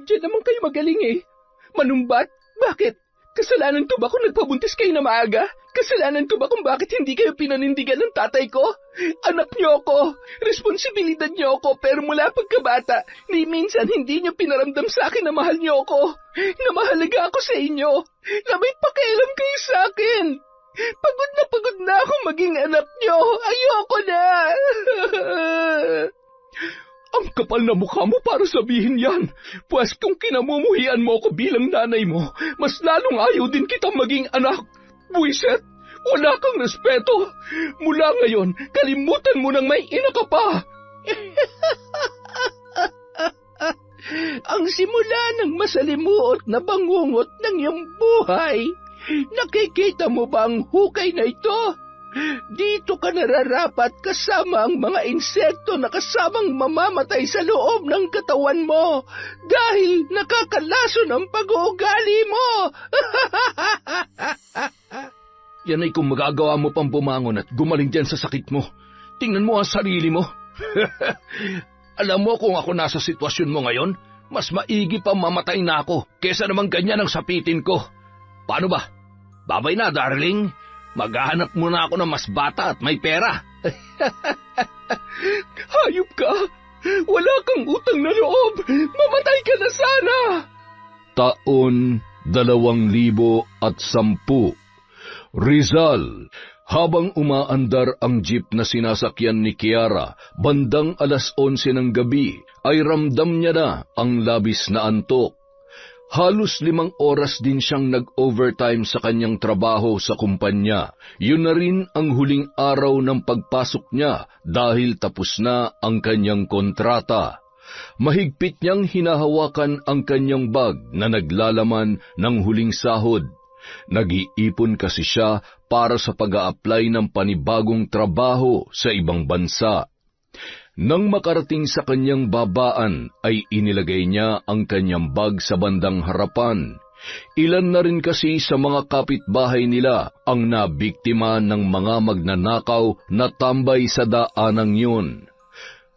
Diyan naman kayo magaling eh. Manumbat? Bakit? Kasalanan ko ba kung nagpabuntis kayo na maaga? Kasalanan ko ba kung bakit hindi kayo pinanindigan ng tatay ko? Anak niyo ako. Responsibilidad niyo ako, pero mula pagkabata, ni minsan hindi niyo pinaramdam sa akin na mahal niyo ako. Na mahalaga ako sa inyo. Na may pakialam kayo sa akin. Pagod na ako maging anak niyo. Ayoko na. Ang kapal na mukha mo para sabihin yan. Pues kung kinamumuhian mo ako bilang nanay mo, mas lalong ayaw din kitang maging anak. Buiset, wala kang respeto. Mula ngayon, kalimutan mo nang may ina ka pa. Ang simula ng masalimuot na bangungot ng iyong buhay, nakikita mo ba ang hukay na ito? Dito ka nararapat kasama ang mga insekto na kasamang mamamatay sa loob ng katawan mo dahil nakakalason ang pag-uugali mo. Yan ay kung magagawa mo pang bumangon at gumaling dyan sa sakit mo. Tingnan mo ang sarili mo. Alam mo kung ako nasa sitwasyon mo ngayon, mas maigi pa mamatay na ako kesa naman ganyan ang sapitin ko. Paano ba? Babay na, darling. Maghahanap muna ako ng mas bata at may pera. Hayop ka! Wala kang utang na loob! Mamatay ka na sana! Taon 2010. Rizal. Habang umaandar ang jeep na sinasakyan ni Kiara, bandang 11:00 ng gabi, ay ramdam niya na ang labis na antok. Halos 5 oras din siyang nag-overtime sa kanyang trabaho sa kumpanya. Yun na rin ang huling araw ng pagpasok niya dahil tapos na ang kanyang kontrata. Mahigpit niyang hinahawakan ang kanyang bag na naglalaman ng huling sahod. Nag-iipon kasi siya para sa pag-a-apply ng panibagong trabaho sa ibang bansa. Nang makarating sa kanyang babaan, ay inilagay niya ang kanyang bag sa bandang harapan. Ilan na rin kasi sa mga kapitbahay nila ang nabiktima ng mga magnanakaw na tambay sa daanang yun.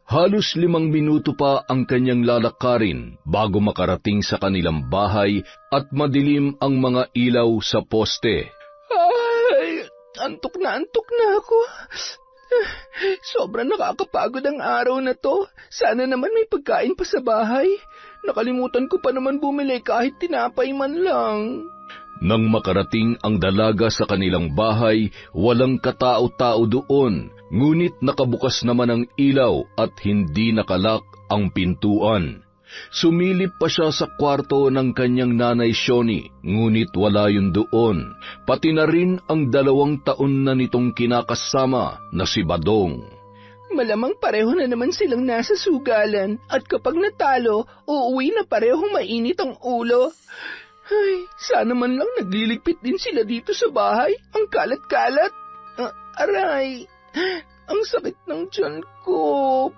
Halos 5 minuto pa ang kanyang lalakarin bago makarating sa kanilang bahay at madilim ang mga ilaw sa poste. Ay, antok na ako. Sobrang nakakapagod ang araw na to. Sana naman may pagkain pa sa bahay. Nakalimutan ko pa naman bumili kahit tinapay man lang. Nang makarating ang dalaga sa kanilang bahay, walang katao-tao doon. Ngunit nakabukas naman ang ilaw at hindi nakalak ang pintuan. Sumilip pa siya sa kwarto ng kanyang nanay Shoni, ngunit wala yun doon. Pati na rin ang 2 taon na nitong kinakasama na si Badong. Malamang pareho na naman silang nasa sugalan at kapag natalo, uuwi na parehong mainit ang ulo. Ay, sana man lang nagliligpit din sila dito sa bahay. Ang kalat-kalat. Aray, ang sakit ng tiyan ko.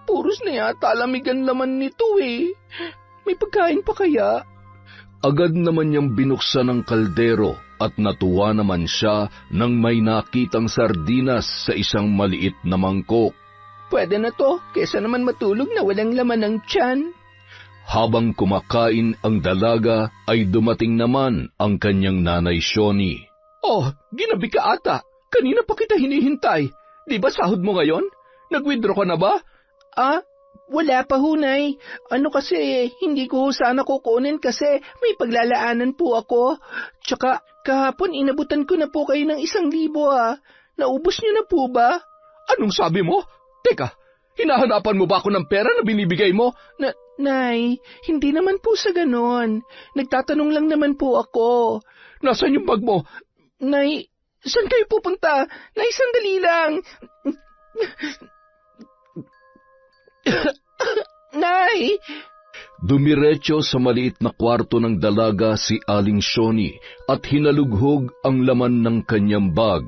Puros na yata lamigan laman nito eh. May pagkain pa kaya? Agad naman niyang binuksan ang kaldero at natuwa naman siya nang may nakitang sardinas sa isang maliit na mangkok. Pwede na to, kesa naman matulog na walang laman ng tiyan. Habang kumakain ang dalaga, ay dumating naman ang kanyang nanay Shoni. Oh, ginabi ka ata. Kanina pa kita hinihintay. Di ba sahod mo ngayon? Nag-withdraw ka na ba? Wala pa hunay. Ano kasi, hindi ko sana kukunin kasi may paglalaanan po ako. Tsaka, kahapon inabutan ko na po kayo ng 1,000 Naubos niyo na po ba? Anong sabi mo? Teka, hinahanapan mo ba ako ng pera na binibigay mo? Nay, hindi naman po sa ganon. Nagtatanong lang naman po ako. Nasaan yung bag mo? Nay, saan kayo pupunta? Nay, sandali lang. Nay! Dumiretso sa maliit na kwarto ng dalaga si Aling Shoni at hinalughog ang laman ng kanyang bag.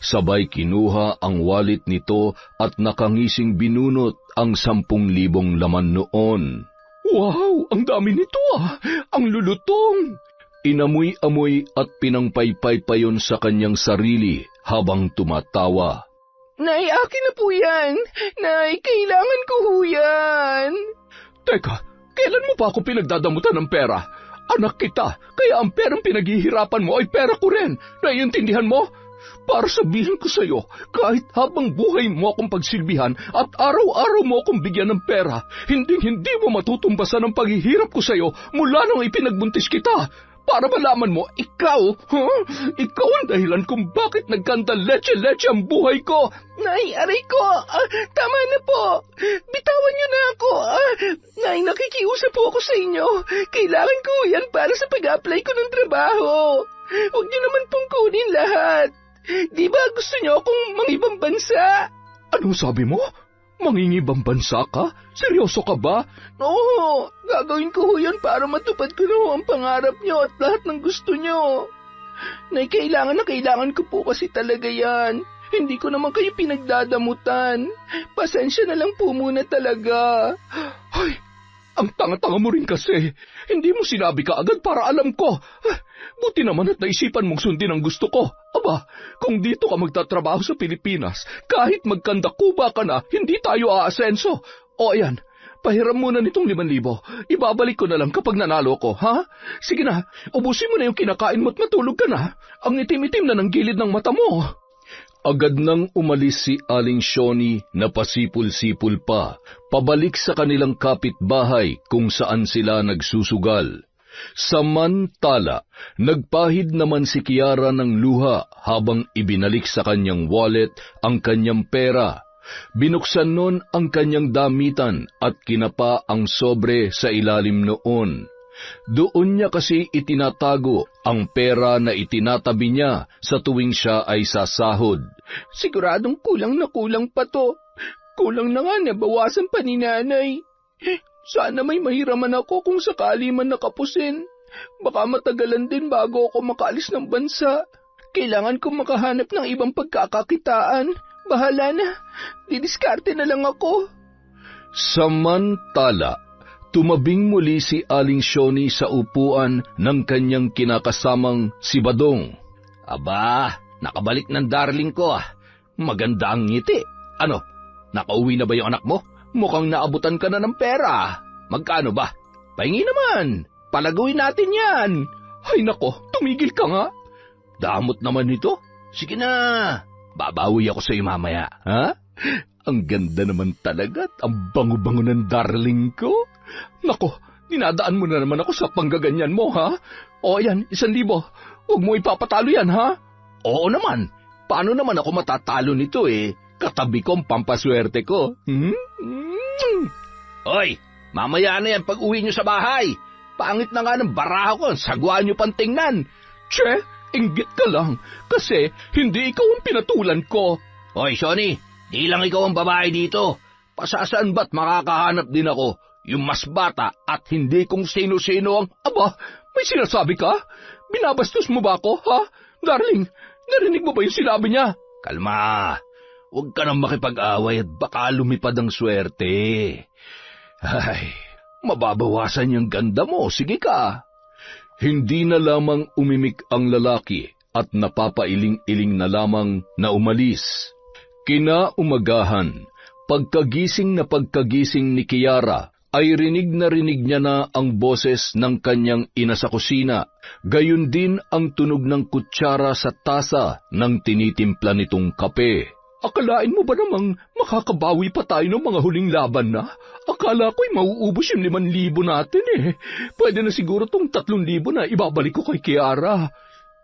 Sabay kinuha ang wallet nito at nakangising binunot ang 10,000 laman noon. Wow! Ang dami nito Ang lulutong! Inamoy-amoy at pinangpaypay pa yon sa kanyang sarili habang tumatawa. Nay, akin na po yan! Nay, kailangan ko ho yan! Teka, Kailan mo pa ako pinagdadamutan ng pera? Anak kita, kaya ang perang pinaghihirapan mo ay pera ko rin. Naiintindihan mo? Para sabihin ko sa'yo, kahit habang buhay mo akong pagsilbihan at araw-araw mo akong bigyan ng pera, hindi mo matutumbasan ang paghihirap ko sa'yo mula nang ipinagbuntis kita. Para malaman mo, ikaw ang dahilan kung bakit nagkanta leche-leche ang buhay ko. Nay, aray ko, tama na po. Bitawan niyo na ako. Nay, nakikiusap po ako sa inyo. Kailangan ko yan para sa pag-apply ko ng trabaho. Huwag niyo naman pong kunin lahat. Di ba gusto niyo akong mangibang bansa? Anong sabi mo? Mangingibang bansa ka? Seryoso ka ba? Oo, gagawin ko ho yun para matupad ko na ho ang pangarap niyo at lahat ng gusto niyo. Nay, kailangan na kailangan ko po kasi talaga yan. Hindi ko naman kayo pinagdadamutan. Pasensya na lang po muna talaga. Ay, ang tanga-tanga mo rin kasi. Hindi mo sinabi ka agad para alam ko. Buti naman at naisipan mong sundin ang gusto ko. Aba, kung dito ka magtatrabaho sa Pilipinas, kahit magkandakuba ka na, hindi tayo aasenso. O ayan, pahiram muna nitong 5,000. Ibabalik ko na lang kapag nanalo ko, ha? Sige na, ubusin mo na yung kinakain mo at matulog ka na. Ang itim-itim na ng gilid ng mata mo. Agad nang umalis si Aling Shoni na pasipul-sipul pa, pabalik sa kanilang kapitbahay kung saan sila nagsusugal. Samantala, nagpahid naman si Kiara ng luha habang ibinalik sa kanyang wallet ang kanyang pera. Binuksan nun ang kanyang damitan at kinapa ang sobre sa ilalim noon. Doon niya kasi itinatago ang pera na itinatabi niya sa tuwing siya ay sasahod. Siguradong kulang na kulang pa to. Kulang na nga, nabawasan pa ni nanay. Sana may mahiraman ako kung sakali man nakapusin. Baka matagalan din bago ako makaalis ng bansa. Kailangan ko makahanap ng ibang pagkakakitaan. Bahala na, didiskarte na lang ako. Samantala, tumabing muli si Aling Shoni sa upuan ng kanyang kinakasamang si Badong. Aba, nakabalik ng darling ko ah. Maganda ang ngiti. Ano, nakauwi na ba yung anak mo? Mukhang naabutan ka na ng pera. Magkano ba? Pahingi naman. Palaguin natin yan. Ay nako, tumigil ka nga. Damot naman ito. Sige na. Babawi ako sa iyo mamaya. Ha? Ang ganda naman talaga at ang bango-bango ng darling ko. Nako, dinadaan mo na naman ako sa panggaganyan mo, ha? O yan, 1,000. Huwag mo ipapatalo yan, ha? Oo naman. Paano naman ako matatalo nito eh? Katabi ko ang pampaswerte ko. Hoy, mamaya na yan pag uwi nyo sa bahay. Pangit na nga ng baraha ko, sagwa nyo pang tingnan. Che, inggit ka lang, kasi hindi ikaw ang pinatulan ko. Hoy, Shoni, di lang ikaw ang babae dito. Pasasaan ba't makakahanap din ako, yung mas bata at hindi kung sino-sino ang... Aba, may sinasabi ka? Binabastos mo ba ako, ha? Darling, narinig mo ba yung sinabi niya? Kalma. Huwag ka nang makipag-away at baka lumipad ang swerte. Ay, mababawasan yung ganda mo, sige ka. Hindi na lamang umimik ang lalaki at napapailing-iling na lamang na umalis. Kinaumagahan, pagkagising ni Kiara, ay rinig niya na ang boses ng kanyang ina sa kusina, gayon din ang tunog ng kutsara sa tasa ng tinitimpla nitong kape. Akalain mo ba namang makakabawi pa tayo ng mga huling laban na? Akala ko'y mauubos yung 5,000 natin eh. Pwede na siguro tong 3,000 na ibabalik ko kay Kiara.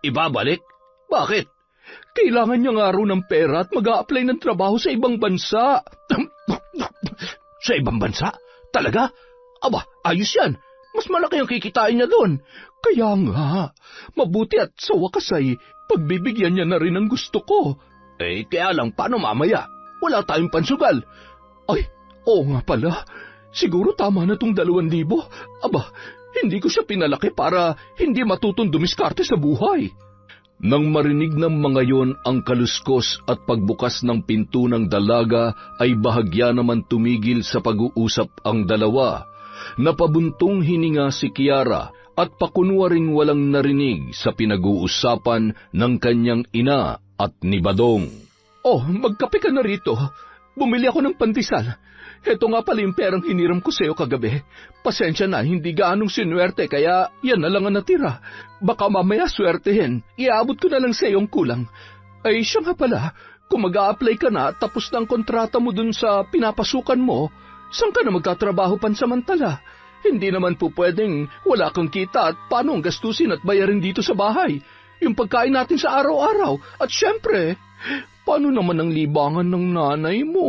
Ibabalik? Bakit? Kailangan niya nga raw ng pera at mag-a-apply ng trabaho sa ibang bansa. Sa ibang bansa? Talaga? Aba, ayos yan. Mas malaki ang kikitain niya doon. Kaya nga, mabuti at sa wakas ay pagbibigyan niya na rin ang gusto ko. Eh, kaya lang, paano mamaya? Wala tayong pansugal. Ay, oo nga pala. Siguro tama na tong 2,000. Aba, hindi ko siya pinalaki para hindi matutong dumiskarte sa buhay. Nang marinig ng mga yon ang kaluskos at pagbukas ng pinto ng dalaga, ay bahagya naman tumigil sa pag-uusap ang dalawa. Napabuntong hininga si Kiara at pakunwaring walang narinig sa pinag-uusapan ng kanyang ina at ni Badong. Oh, magkape ka na rito. Bumili ako ng pandesal. Heto nga pala yung perang hiniram ko sa'yo kagabi. Pasensya na, hindi gaanong sinuwerte, kaya yan na lang ang natira. Baka mamaya swertehin, iabot ko na lang sa'yo ang kulang. Ay, siya nga pala, kung mag-a-apply ka na tapos na ang kontrata mo dun sa pinapasukan mo, saan ka na magtatrabaho pansamantala? Hindi naman po pwedeng wala kang kita at paano ang gastusin at bayarin dito sa bahay. Yung pagkain natin sa araw-araw. At syempre, paano naman ang libangan ng nanay mo?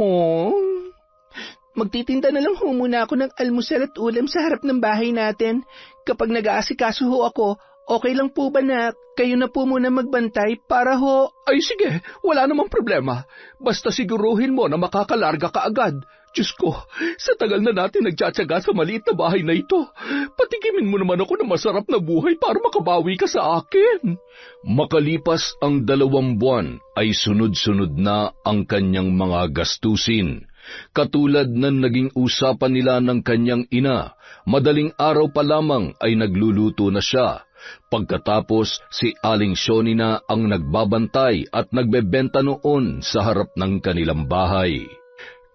Magtitinda na lang ho muna ako ng almusal at ulam sa harap ng bahay natin. Kapag nag-aasikaso ho ako, okay lang po ba na kayo na po muna magbantay para ho... Ay sige, wala namang problema. Basta siguruhin mo na makakalarga ka agad. Diyos ko, sa tagal na natin nagtsatsaga sa maliit na bahay na ito. Patikimin mo naman ako ng masarap na buhay para makabawi ka sa akin. Makalipas ang 2 buwan ay sunod-sunod na ang kanyang mga gastusin. Katulad ng naging usapan nila ng kanyang ina, madaling araw pa lamang ay nagluluto na siya. Pagkatapos, si Aling Shoni na ang nagbabantay at nagbebenta noon sa harap ng kanilang bahay.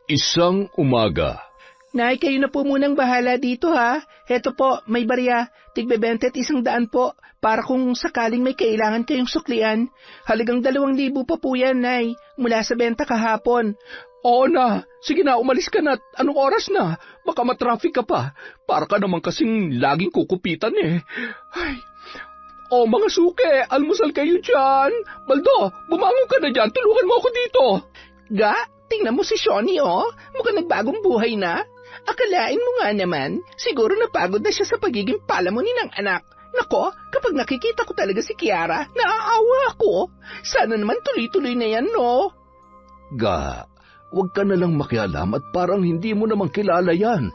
Isang umaga. Nay, kayo na po munang bahala dito ha. Heto po, may barya, tig-20 at 100 po, para kung sakaling may kailangan kayong suklian. Halagang 2,000 pa po yan, Nay, mula sa benta kahapon. Oo na, sige na, umalis ka na. Anong oras na? Baka matraffic ka pa. Para ka naman kasing laging kukupitan eh. Ay. Oh, mga suke, almusal kayo dyan. Baldo, bumangon ka na dyan, tulungan mo ako dito. Ga, tingnan mo si Shoni oh, mukhang nagbagong buhay na. Akalain mo nga naman, siguro napagod na siya sa pagiging palamunin ng anak. Nako, kapag nakikita ko talaga si Kiara, naaawa ako. Sana naman tuloy-tuloy na yan, no? Ga, huwag ka na lang makialam at parang hindi mo namang kilala yan.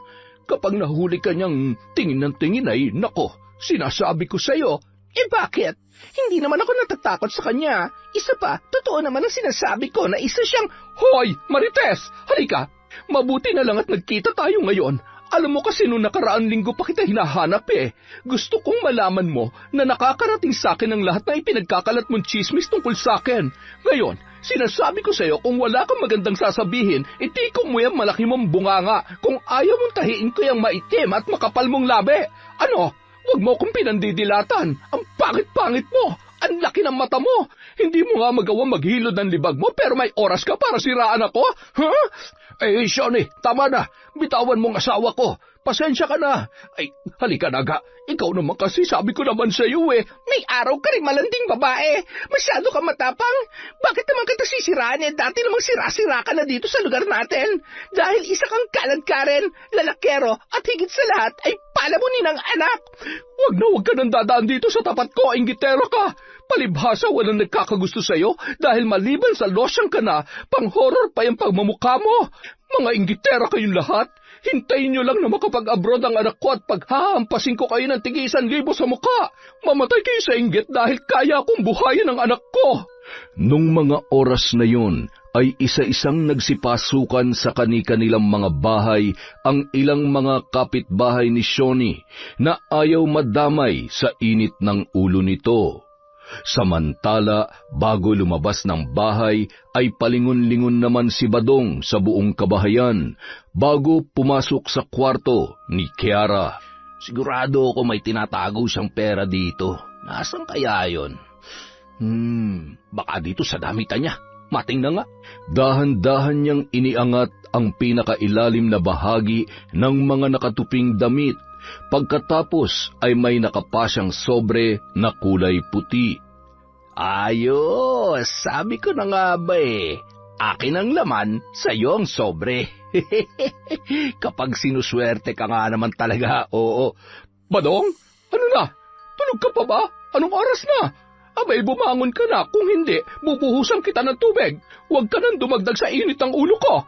Kapag nahuli ka niyang tingin ng tingin ay, nako, sinasabi ko sa'yo. Eh bakit? Hindi naman ako natatakot sa kanya. Isa pa, totoo naman ang sinasabi ko na isa siyang... Hoy, Marites! Halika! Mabuti na lang at nagkita tayo ngayon. Alam mo kasi nung nakaraang linggo pa kita hinahanap eh. Gusto kong malaman mo na nakakarating sa akin ang lahat na ipinagkakalat mong chismis tungkol sa akin. Ngayon, sinasabi ko sa'yo kung wala kang magandang sasabihin, itikong mo yung malaki mong bunganga. Kung ayaw mong tahiin ko yung maitim at makapal mong labi. Ano? Huwag mo akong pinandidilatan. Ang pangit-pangit mo. Ang laki ng mata mo. Hindi mo nga magawang maghilod ng libag mo pero may oras ka para siraan ako? Huh? Eh, Shoni, tama na. Bitawan mong asawa ko. Pasensya ka na. Ay, halika na ga. Ikaw naman kasi sabi ko naman sa iyo eh. May araw ka rin malanding babae. Masyado ka matapang. Bakit naman kita sisiraan eh? Dati namang sira-sira ka na dito sa lugar natin. Dahil isa kang kalad-karen, lalakero, at higit sa lahat ay palamunin ng anak. Huwag ka nang dadaan dito sa tapat ko, inggitero ka. Palibhasa walang nagkakagusto sa'yo dahil maliban sa losyang ka na, pang-horror pa yung pagmamukha mo. Mga inggitera kayong lahat. Hintayin nyo lang na makapag-abroad ang anak ko at paghahampasin ko kayo ng tig-1,000 sa mukha. Mamatay kayo sa inggit dahil kaya akong buhayin ang anak ko. Nung mga oras na yun, ay isa-isang nagsipasukan sa kani-kanilang mga bahay ang ilang mga kapitbahay ni Shoni na ayaw madamay sa init ng ulo nito. Samantala, bago lumabas ng bahay, ay palingon-lingon naman si Badong sa buong kabahayan bago pumasok sa kwarto ni Kiara. Sigurado ako may tinatago siyang pera dito. Nasaan kaya yon? Baka dito sa damitan niya. Mating na nga. Dahan-dahan niyang iniangat ang pinakailalim na bahagi ng mga nakatuping damit. Pagkatapos ay may nakapasyang sobre na kulay puti. Ayos! Sabi ko na nga ba eh. Akin ang laman, sa'yo ang sobre. Kapag sinuswerte ka nga naman talaga, oo. Badong, ano na? Tulog ka pa ba? Anong oras na? Abay, bumangon ka na. Kung hindi, bubuhusan kita ng tubig. Huwag ka nang dumagdag sa init ng ulo ko.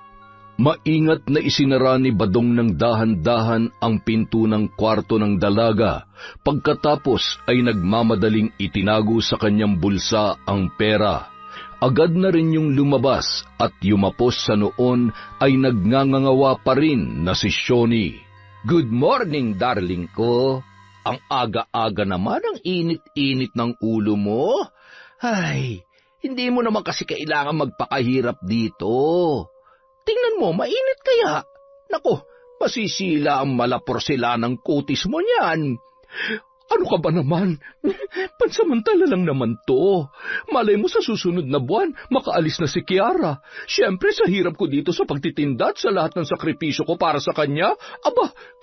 Maingat na isinara ni Badong ng dahan-dahan ang pinto ng kwarto ng dalaga. Pagkatapos ay nagmamadaling itinago sa kanyang bulsa ang pera. Agad na rin yung lumabas at yumapos sa noon ay nagngangangawa pa rin na si Shoni. Good morning, darling ko. Ang aga-aga naman ang init-init ng ulo mo. Ay, hindi mo naman kasi kailangan magpakahirap dito. Tingnan mo, mainit kaya. Naku, masisila ang malaporselanang kutis mo niyan. Ano ka ba naman? Pansamantala lang naman to. Malay mo sa susunod na buwan, makaalis na si Kiara. Siyempre sa hirap ko dito sa pagtitinda at sa lahat ng sakripisyo ko para sa kanya,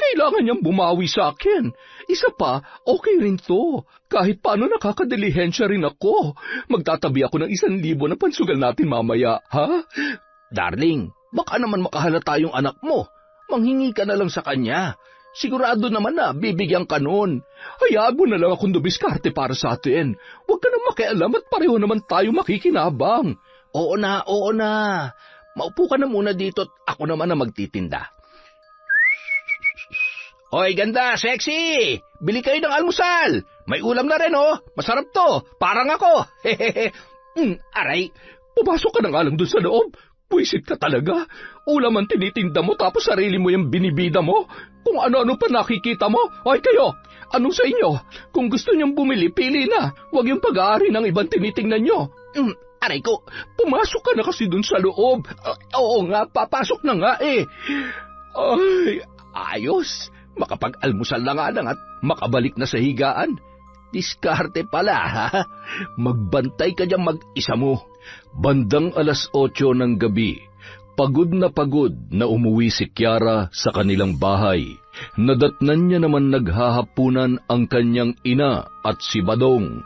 kailangan niyang bumawi sa akin. Isa pa, okay rin to. Kahit paano nakakadilihensya rin ako. Magtatabi ako ng 1,000 na pansugal natin mamaya, ha? Darling, baka naman makahalata yung anak mo. Manghingi ka na lang sa kanya. Sigurado naman na bibigyan ka nun. Hayaan mo na lang akong dumiskarte para sa atin. Huwag ka na makialam at pareho naman tayo makikinabang. Oo na. Maupo ka na muna dito at ako naman na magtitinda. Hoy, ganda, sexy! Bili kayo ng almusal. May ulam na rin, oh. Masarap to. Parang ako. Aray, pumasok ka na nga lang dun sa loob. Puwisit ka talaga. Ulam ang tinitinda mo tapos sarili mo yung binibida mo. Kung ano-ano pa nakikita mo. Hoy kayo, anong sa inyo? Kung gusto niyong bumili, pili na. Huwag yung pag-aari ng ibang tinitingnan nyo. Aray ko, pumasok ka na kasi dun sa loob. Oo nga, papasok na nga eh. Ay, ayos. Makapag-almusal na nga lang at makabalik na sa higaan. Diskarte pala, ha? Magbantay ka dyan mag-isa mo. Bandang 8:00 ng gabi, pagod na umuwi si Kiara sa kanilang bahay. Nadatnan niya naman naghahapunan ang kanyang ina at si Badong.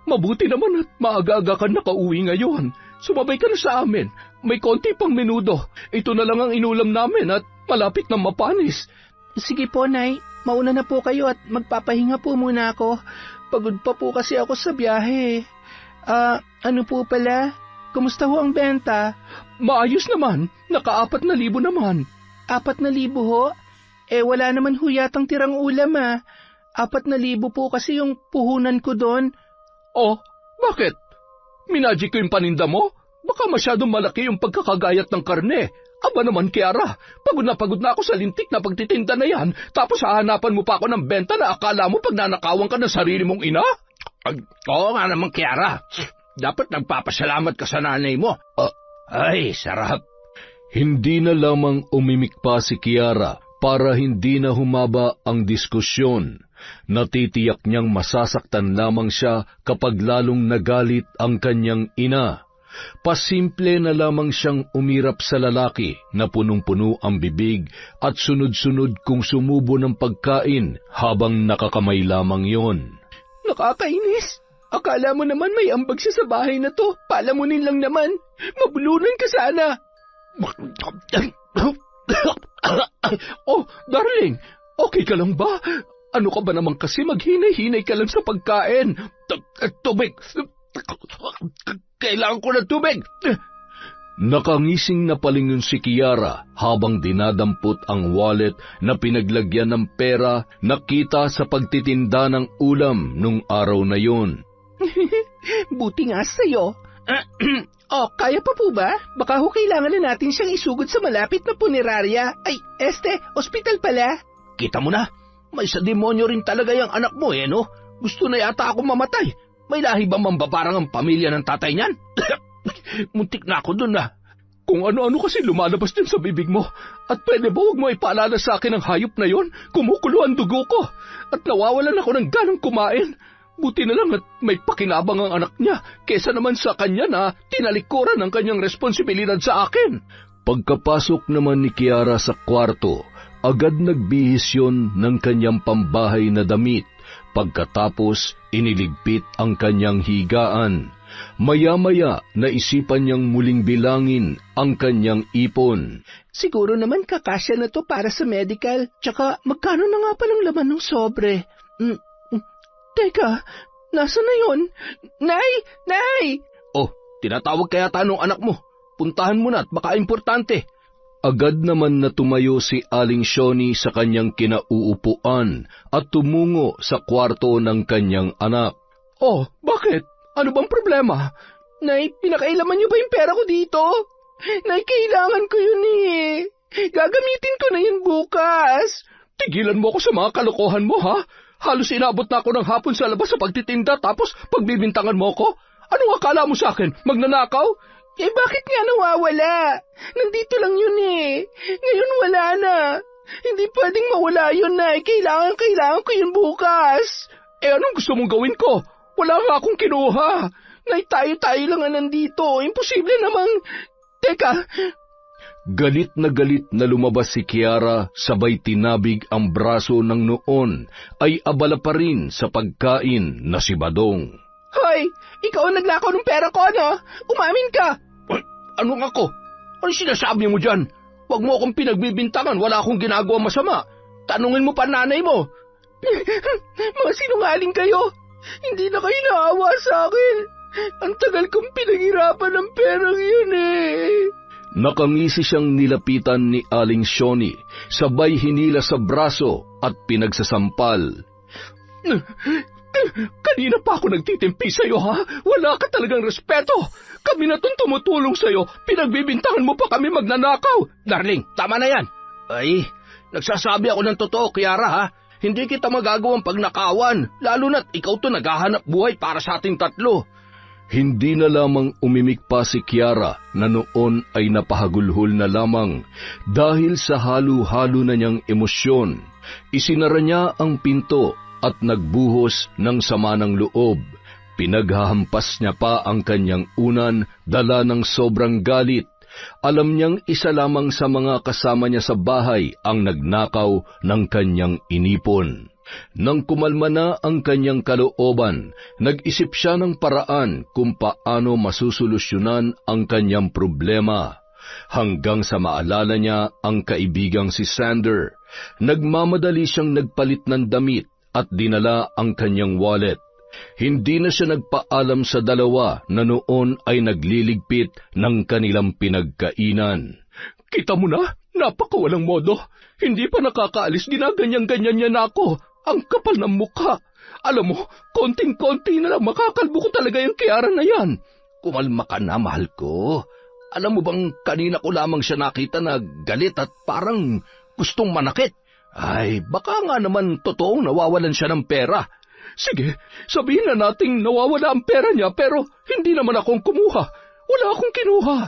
Mabuti naman at maaga-aga ka nakauwi ngayon. Sumabay ka na sa amin. May konti pang menudo. Ito na lang ang inulam namin at malapit na mapanis. Sige po, Nay. Mauna na po kayo at magpapahinga po muna ako. Pagod pa po kasi ako sa biyahe. Ano po pala? Kumusta ho ang benta? Maayos naman. Naka-4,000 naman. 4,000 ho? Wala naman ho yatang tirang ulam 4,000 po kasi yung puhunan ko doon. Oh, bakit? Minagic ko yung paninda mo? Baka masyadong malaki yung pagkakagayat ng karne. Aba naman, Kiara, pagod na ako sa lintik na pagtitinda na yan, tapos hahanapan mo pa ako ng benta na akala mo pagnanakawan ka ng sarili mong ina? Oo nga naman, Kiara. Dapat nagpapasalamat ka sa nanay mo. Ay, sarap. Hindi na lamang umimik pa si Kiara para hindi na humaba ang diskusyon. Natitiyak niyang masasaktan lamang siya kapag lalong nagalit ang kanyang ina. Pasimple na lamang siyang umirap sa lalaki na punong-puno ang bibig at sunod-sunod kung sumubo ng pagkain habang nakakamay lamang yon. Nakakainis! Akala mo naman may ambag siya sa bahay na to. Palamunin lang naman. Mabulunan ka sana. Oh, darling, okay ka lang ba? Ano ka ba naman kasi maghinay-hinay ka lang sa pagkain? Tubig! Kailangan ko ng tubig! Nakangising na palingon si Kiara habang dinadampot ang wallet na pinaglagyan ng pera na kita sa pagtitinda ng ulam nung araw na yon. Buti nga sa'yo. Kaya pa po ba? Baka ho kailangan na natin siyang isugod sa malapit na punerarya. Ay, ospital pala. Kita mo na, may sa demonyo rin talaga yung anak mo no? Gusto na yata ako mamatay. May lahi ba mambabarang ang pamilya ng tatay niyan? Muntik na ako dun Kung ano-ano kasi lumalabas din sa bibig mo. At pwede ba huwag mo ipaalala sa akin ang hayop na yon? Kumukulo ang dugo ko. At nawawalan ako ng ganang kumain. Buti na lang at may pakinabang ang anak niya kesa naman sa kanya na tinalikuran ang kanyang responsibilidad sa akin. Pagkapasok naman ni Kiara sa kwarto, agad nagbihis yun ng kanyang pambahay na damit. Pagkatapos, iniligpit ang kanyang higaan. Maya-maya, naisipan niyang muling bilangin ang kanyang ipon. Siguro naman kakasya na to para sa medical. Tsaka magkano na nga palang laman ng sobre? Teka, nasa na yun? Nay! Oh, tinatawag kaya tanong anak mo. Puntahan mo na at baka importante. Agad naman na tumayo si Aling Shoni sa kanyang kinauupuan at tumungo sa kwarto ng kanyang anak. Oh, bakit? Ano bang problema? Nay, pinakailaman niyo ba yung pera ko dito? Nay, kailangan ko yun Gagamitin ko na yun bukas. Tigilan mo ako sa mga kalokohan mo, ha? Halos inabot na ako ng hapon sa labas sa pagtitinda tapos pagbibintangan mo ko? Anong akala mo sa akin? Magnanakaw? Eh bakit nga nawawala? Nandito lang yun eh. Ngayon wala na. Hindi pwedeng mawala yun na. Kailangan ko yun bukas. Eh anong gusto mong gawin ko? Wala nga akong kinuha. Nay, tayo lang nga nandito. Imposible namang... Teka. Galit na lumabas si Kiara, sabay tinabig ang braso ng noon ay abala pa rin sa pagkain na si Badong. Hoy, ikaw ang naglakaw ng pera ko, no? Umamin ka! Ano nga ko? Ano sinasabi mo dyan? Huwag mo akong pinagbibintangan, wala akong ginagawa masama. Tanungin mo pa nanay mo. Mga sinungaling kayo. Hindi na kayo naawa sa akin. Ang tagal kong pinaghirapan ng perang yun eh. Nakangisi siyang nilapitan ni Aling Shoni, sabay hinila sa braso at pinagsasampal. Kanina pa ako nagtitimpi sa'yo, ha? Wala ka talagang respeto. Kami na itong tumutulong sa'yo, pinagbibintangan mo pa kami magnanakaw. Darling, tama na yan. Ay, nagsasabi ako ng totoo, Kiara, ha? Hindi kita magagawang pagnakawan, lalo na't ikaw to naghahanap buhay para sa ating tatlo. Hindi na lamang umimik pa si Kiara na noon ay napahagulhol na lamang dahil sa halo-halo na niyang emosyon. Isinara niya ang pinto at nagbuhos ng sama ng loob. Pinaghahampas niya pa ang kanyang unan, dala ng sobrang galit. Alam niyang isa lamang sa mga kasama niya sa bahay ang nagnakaw ng kanyang inipon. Nang kumalma na ang kanyang kalooban, nag-isip siya ng paraan kung paano masusolusyonan ang kanyang problema. Hanggang sa maalala niya ang kaibigang si Sander, nagmamadali siyang nagpalit ng damit at dinala ang kanyang wallet. Hindi na siya nagpaalam sa dalawa na noon ay nagliligpit ng kanilang pinagkainan. Kita mo na, napakawalang modo. Hindi pa nakakaalis, ginaganyan-ganyan niya na ako. Ang kapal ng mukha. Alam mo, konting-konti na lang makakalbo ko talaga yung Kiara na yan. Kumalma ka na, mahal ko. Alam mo bang kanina ko lamang siya nakita na galit at parang gustong manakit? Ay, baka nga naman totoong nawawalan siya ng pera. Sige, sabihin na nating nawawala ang pera niya pero hindi naman akong kumuha. Wala akong kinuha.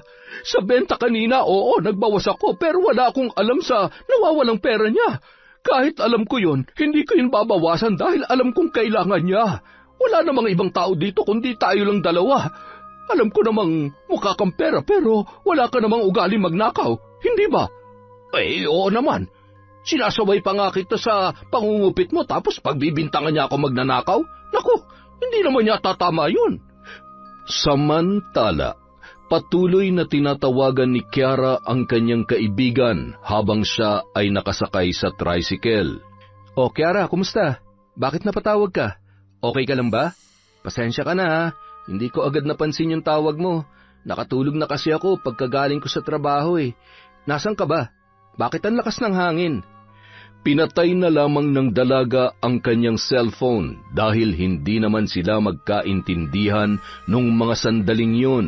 Sa benta kanina, oo, nagbawas ako pero wala akong alam sa nawawalang pera niya. Kahit alam ko yun, hindi ko yun babawasan dahil alam kong kailangan niya. Wala namang ibang tao dito kundi tayo lang dalawa. Alam ko namang mukha kang pera pero wala ka namang ugali magnakaw, hindi ba? Eh, oo naman. Sinasaway pa nga kita sa pangungupit mo tapos pagbibintangan niya ako magnanakaw? Naku, hindi naman yata tama yun. Samantala, patuloy na tinatawagan ni Kiara ang kanyang kaibigan habang siya ay nakasakay sa tricycle. O Kiara, kumusta? Bakit napatawag ka? Okay ka lang ba? Pasensya ka na ha. Hindi ko agad napansin yung tawag mo. Nakatulog na kasi ako pagkagaling ko sa trabaho eh. Nasaan ka ba? Bakit ang lakas ng hangin? Pinatay na lamang ng dalaga ang kanyang cellphone dahil hindi naman sila magkaintindihan nung mga sandaling yun.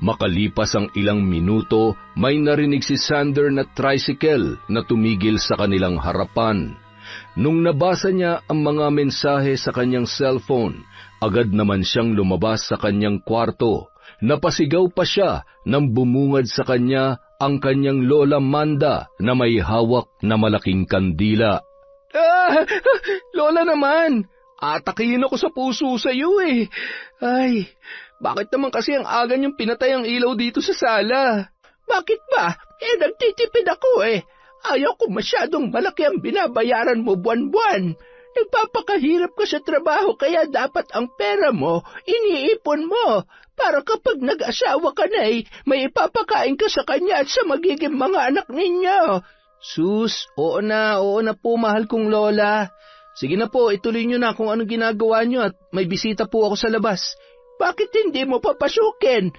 Makalipas ang ilang minuto, may narinig si Sander na tricycle na tumigil sa kanilang harapan. Nung nabasa niya ang mga mensahe sa kanyang cellphone, agad naman siyang lumabas sa kanyang kwarto. Napasigaw pa siya nang bumungad sa kanya ang kanyang lola Manda na may hawak na malaking kandila. Lola naman! Atakihin ako sa puso sa iyo eh. Ay, bakit naman kasi ang aga niyong pinatay ang ilaw dito sa sala? Bakit ba? Eh, nagtitipid ako eh. Ayaw ko masyadong malaki ang binabayaran mo buwan-buwan. Nagpapakahirap ka sa trabaho kaya dapat ang pera mo, iniipon mo. Para kapag nag-asawa ka na may ipapakain ka sa kanya at sa magiging mga anak ninyo. Sus, oo na po mahal kong lola. Sige na po, ituloy nyo na kung anong ginagawa nyo at may bisita po ako sa labas. Bakit hindi mo papasukin?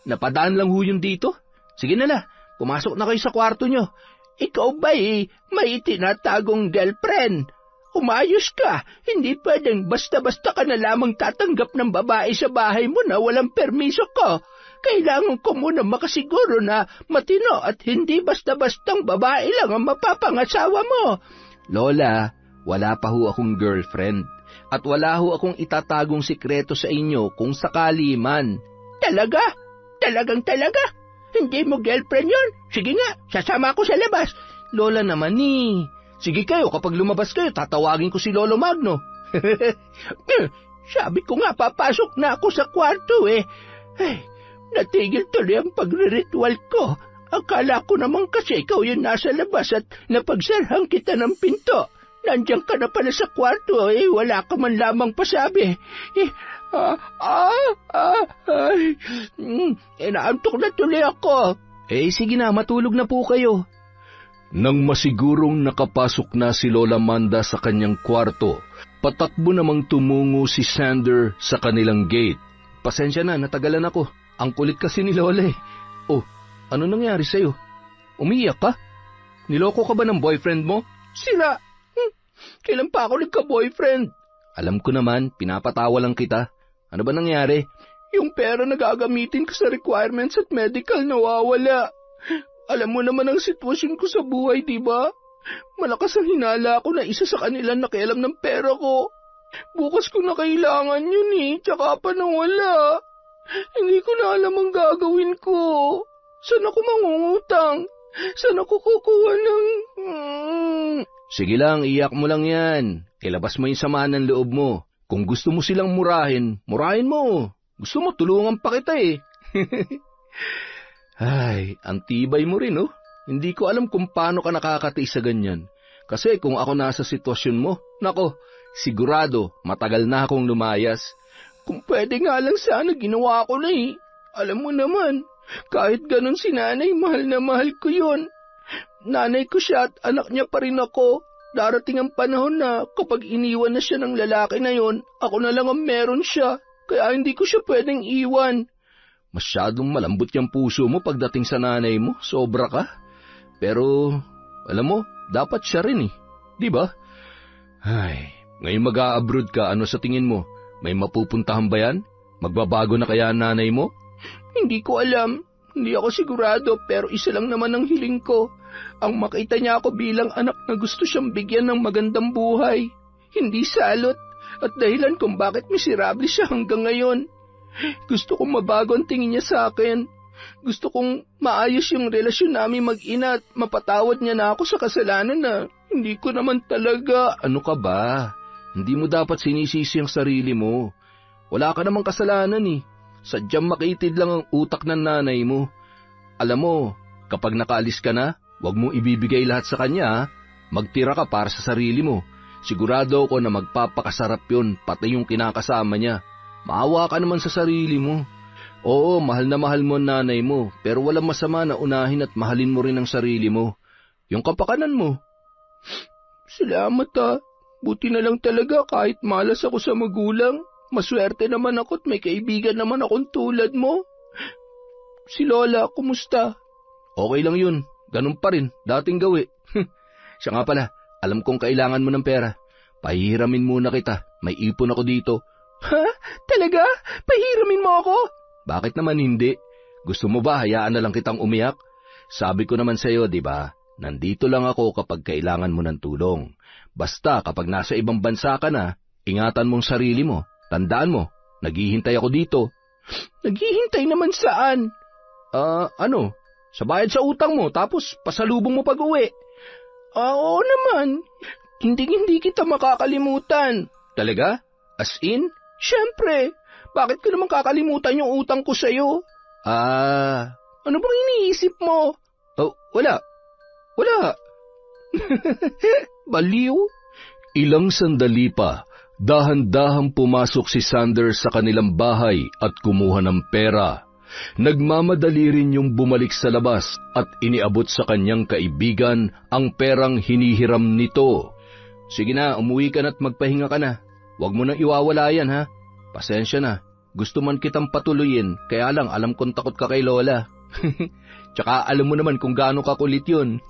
Napadaan lang ho yun dito. Sige na pumasok na kayo sa kwarto nyo. Ikaw ba may itinatagong girlfriend? Umayos ka, hindi pwedeng basta-basta ka na lamang tatanggap ng babae sa bahay mo na walang permiso ko. Kailangan ko muna makasiguro na matino at hindi basta-bastang babae lang ang mapapangasawa mo. Lola, wala pa ho akong girlfriend at wala ho akong itatagong sikreto sa inyo kung sakali man. Talaga? Talaga? Hindi mo girlfriend yun? Sige nga, sasama ako sa labas. Lola naman Sige kayo, kapag lumabas kayo, tatawagin ko si Lolo Magno. Sabi ko nga, papasok na ako sa kwarto eh. Ay, natigil tuloy ang pagre-ritual ko. Akala ko naman kasi ikaw yung nasa labas at napagsarhan kita ng pinto. Nandiyan ka na pala sa kwarto eh, wala ka man lamang pasabi. Inaantok na tuloy ako. Sige na, matulog na po kayo. Nang masigurong nakapasok na si Lola Manda sa kanyang kwarto, patakbo namang tumungo si Sander sa kanilang gate. Pasensya na, natagalan ako. Ang kulit kasi ni Lola eh. Oh, ano nangyari sa'yo? Umiyak ka? Niloko ka ba ng boyfriend mo? Sila! Kailan pa ako nagka-boyfriend? Alam ko naman, pinapatawa lang kita. Ano ba nangyari? Yung pera na gagamitin ko sa requirements at medical nawawala. Alam mo naman ang sitwasyon ko sa buhay, di ba? Malakas ang hinala ko na isa sa kanila nakialam ng pera ko. Bukas ko na kailangan yun tsaka pa nawala. Hindi ko na alam ang gagawin ko. Saan ako mangungutang? Saan ako kukuha ng... Sige lang, iyak mo lang yan. Ilabas mo yung sama ng loob mo. Kung gusto mo silang murahin mo. Gusto mo, tulungan pa kita eh. Ay, ang tibay mo rin Hindi ko alam kung paano ka nakakatiis sa ganyan. Kasi kung ako nasa sitwasyon mo, nako, sigurado matagal na akong lumayas. Kung pwede nga lang sana ginawa ko na Alam mo naman, kahit ganun si nanay, mahal na mahal ko yun. Nanay ko siya at anak niya pa rin ako. Darating ang panahon na kapag iniwan na siya ng lalaki na yon, ako na lang ang meron siya. Kaya hindi ko siya pwedeng iwan. Masyadong malambot yung puso mo pagdating sa nanay mo. Sobra ka. Pero, alam mo, dapat siya rin Di ba? Ay, ngayon mag-a-abroad ka, ano sa tingin mo? May mapupuntahan ba yan? Magbabago na kaya ang nanay mo? Hindi ko alam. Hindi ako sigurado pero isa lang naman ang hiling ko. Ang makita niya ako bilang anak na gusto siyang bigyan ng magandang buhay. Hindi salot at dahilan kung bakit miserable siya hanggang ngayon. Gusto kong mabago ang tingin niya sa akin. Gusto kong maayos yung relasyon namin mag-ina at mapatawad niya na ako sa kasalanan na hindi ko naman talaga... Ano ka ba? Hindi mo dapat sinisisi ang sarili mo. Wala ka namang kasalanan Sadyang makitid lang ang utak ng nanay mo. Alam mo, kapag nakaalis ka na, huwag mong ibibigay lahat sa kanya. Magtira ka para sa sarili mo. Sigurado ako na magpapakasarap yun, pati yung kinakasama niya. Maawa ka naman sa sarili mo. Oo, mahal na mahal mo ang nanay mo, pero walang masama na unahin at mahalin mo rin ang sarili mo. Yung kapakanan mo. Salamat Buti na lang talaga kahit malas ako sa magulang. Maswerte naman ako at may kaibigan naman akong tulad mo. Si Lola, kumusta? Okay lang yun. Ganun pa rin, dating gawi. Siya nga pala, alam kong kailangan mo ng pera. Pahihiramin muna kita, may ipon ako dito. Ha? Talaga? Pahihiramin mo ako? Bakit naman hindi? Gusto mo ba hayaan na lang kitang umiyak? Sabi ko naman sa'yo, di ba? Nandito lang ako kapag kailangan mo ng tulong. Basta kapag nasa ibang bansa ka na, ingatan mong sarili mo. Tandaan mo, naghihintay ako dito. Naghihintay naman saan? Ano? Sa bayad sa utang mo, tapos pasalubong mo pag-uwi. Oo naman. Hindi kita makakalimutan. Talaga? As in? Siyempre. Bakit ko naman kakalimutan yung utang ko sa'yo? Ano bang iniisip mo? Wala. Baliw? Ilang sandali pa, dahan-dahang pumasok si Sander sa kanilang bahay at kumuha ng pera. Nagmamadali rin yung bumalik sa labas at iniabot sa kanyang kaibigan ang perang hinihiram nito. Sige na, umuwi ka na't magpahinga ka na. Huwag mo nang iwawala yan ha. Pasensya na, gusto man kitang patuloyin, kaya lang alam kong takot ka kay Lola. Tsaka alam mo naman kung gaano kakulit yun.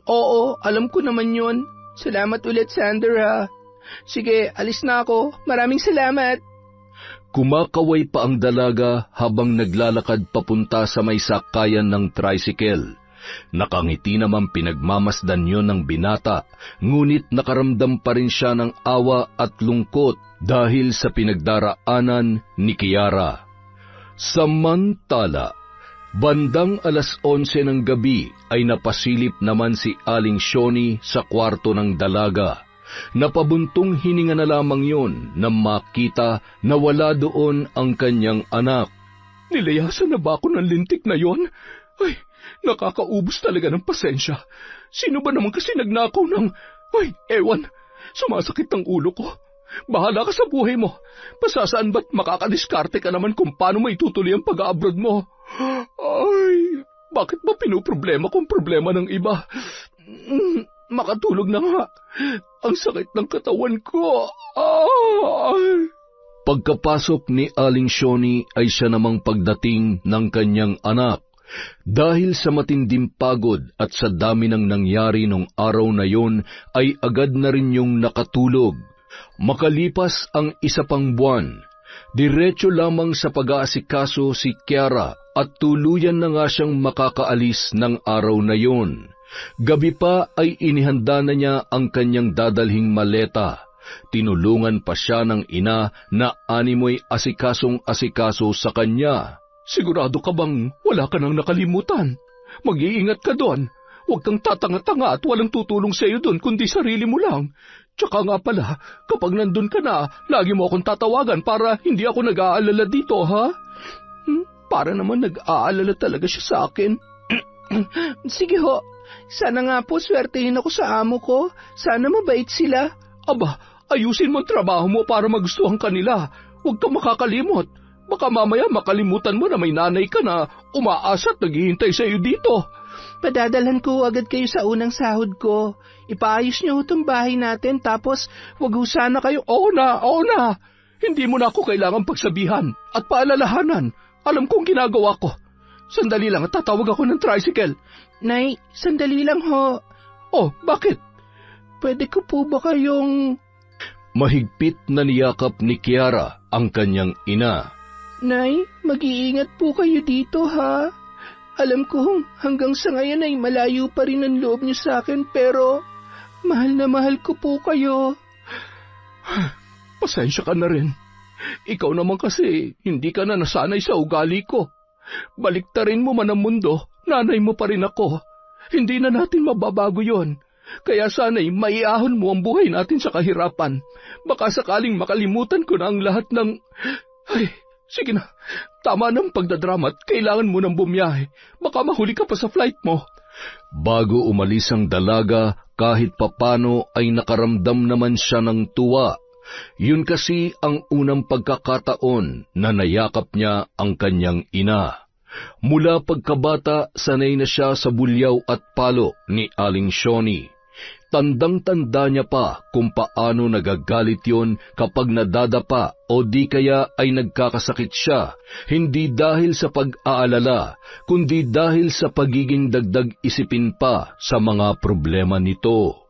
Oo, alam ko naman yun. Salamat ulit, Sander ha. Sige, alis na ako. Maraming salamat. Kumakaway pa ang dalaga habang naglalakad papunta sa may sakayan ng tricycle. Nakangiti naman pinagmamasdan yon ng binata, ngunit nakaramdam pa rin siya ng awa at lungkot dahil sa pinagdaraanan ni Kiara. Samantala, bandang 11:00 ng gabi ay napasilip naman si Aling Shoni sa kwarto ng dalaga. Napabuntong hininga na lamang yun na makita na wala doon ang kanyang anak. Nilayasan na ba ako ng lintik na yon? Ay, nakakaubos talaga ng pasensya. Sino ba naman kasi nagnakaw ng... Ay, ewan, sumasakit ang ulo ko. Bahala ka sa buhay mo. Pasasaan ba't makakadiskarte ka naman kung paano mo itutuloy ang pag-abroad mo? Ay, bakit ba pinuproblema kung problema ng iba? Makatulog na nga. Ang sakit ng katawan ko. Ay. Pagkapasok ni Aling Shoni ay siya namang pagdating ng kanyang anak. Dahil sa matinding pagod at sa dami ng nangyari nung araw na yon ay agad na rin yung nakatulog. Makalipas ang isa pang buwan, diretso lamang sa pag-aasikaso si Kiara at tuluyan na nga siyang makakaalis ng araw na yon. Gabi pa ay inihanda na niya ang kanyang dadalhing maleta. Tinulungan pa siya ng ina na animoy asikasong-asikaso sa kanya. Sigurado ka bang wala ka nang nakalimutan? Mag-iingat ka doon. Huwag kang tatanga-tanga at walang tutulong sa iyo doon kundi sarili mo lang. Tsaka nga pala, kapag nandun ka na, lagi mo akong tatawagan para hindi ako nag-aalala dito, ha? Para naman nag-aalala talaga siya sa akin. Sige ho, sana nga po swertehin ako sa amo ko. Sana mabait sila. Aba, ayusin mo ang trabaho mo para magustuhan kanila. Huwag kang makakalimot. Baka mamaya makalimutan mo na may nanay ka na umaasa at naghihintay sa iyo dito. Padadalhan ko agad kayo sa unang sahod ko. Ipaayos niyo itong bahay natin tapos wag ho sana kayo... Oo na. Hindi mo na ako kailangan pagsabihan at paalalahanan. Alam kong ginagawa ko. Sandali lang at tatawag ako ng tricycle. Nay, sandali lang ho. Oh, bakit? Pwede ko po ba kayong... Mahigpit na niyakap ni Kiara ang kanyang ina. Nay, mag-iingat po kayo dito, ha? Alam ko hanggang sa ngayon ay malayo pa rin ang loob niyo sa akin, pero mahal na mahal ko po kayo. Pasensya ka na rin. Ikaw naman kasi hindi ka na nasanay sa ugali ko. Baliktarin mo man ang mundo, nanay mo pa rin ako. Hindi na natin mababago yon. Kaya sana'y maiahon mo ang buhay natin sa kahirapan. Baka sakaling makalimutan ko na ang lahat ng... Ay, sige na, tama ng pagdadrama at kailangan mo nang bumiyahe. Baka mahuli ka pa sa flight mo. Bago umalis ang dalaga, kahit papano ay nakaramdam naman siya ng tuwa. Yun kasi ang unang pagkakataon na nayakap niya ang kanyang ina. Mula pagkabata, sanay na siya sa bulyaw at palo ni Aling Shoni. Tandang-tanda niya pa kung paano nagagalit yon kapag nadadapa o di kaya ay nagkakasakit siya, hindi dahil sa pag-aalala, kundi dahil sa pagiging dagdag isipin pa sa mga problema nito.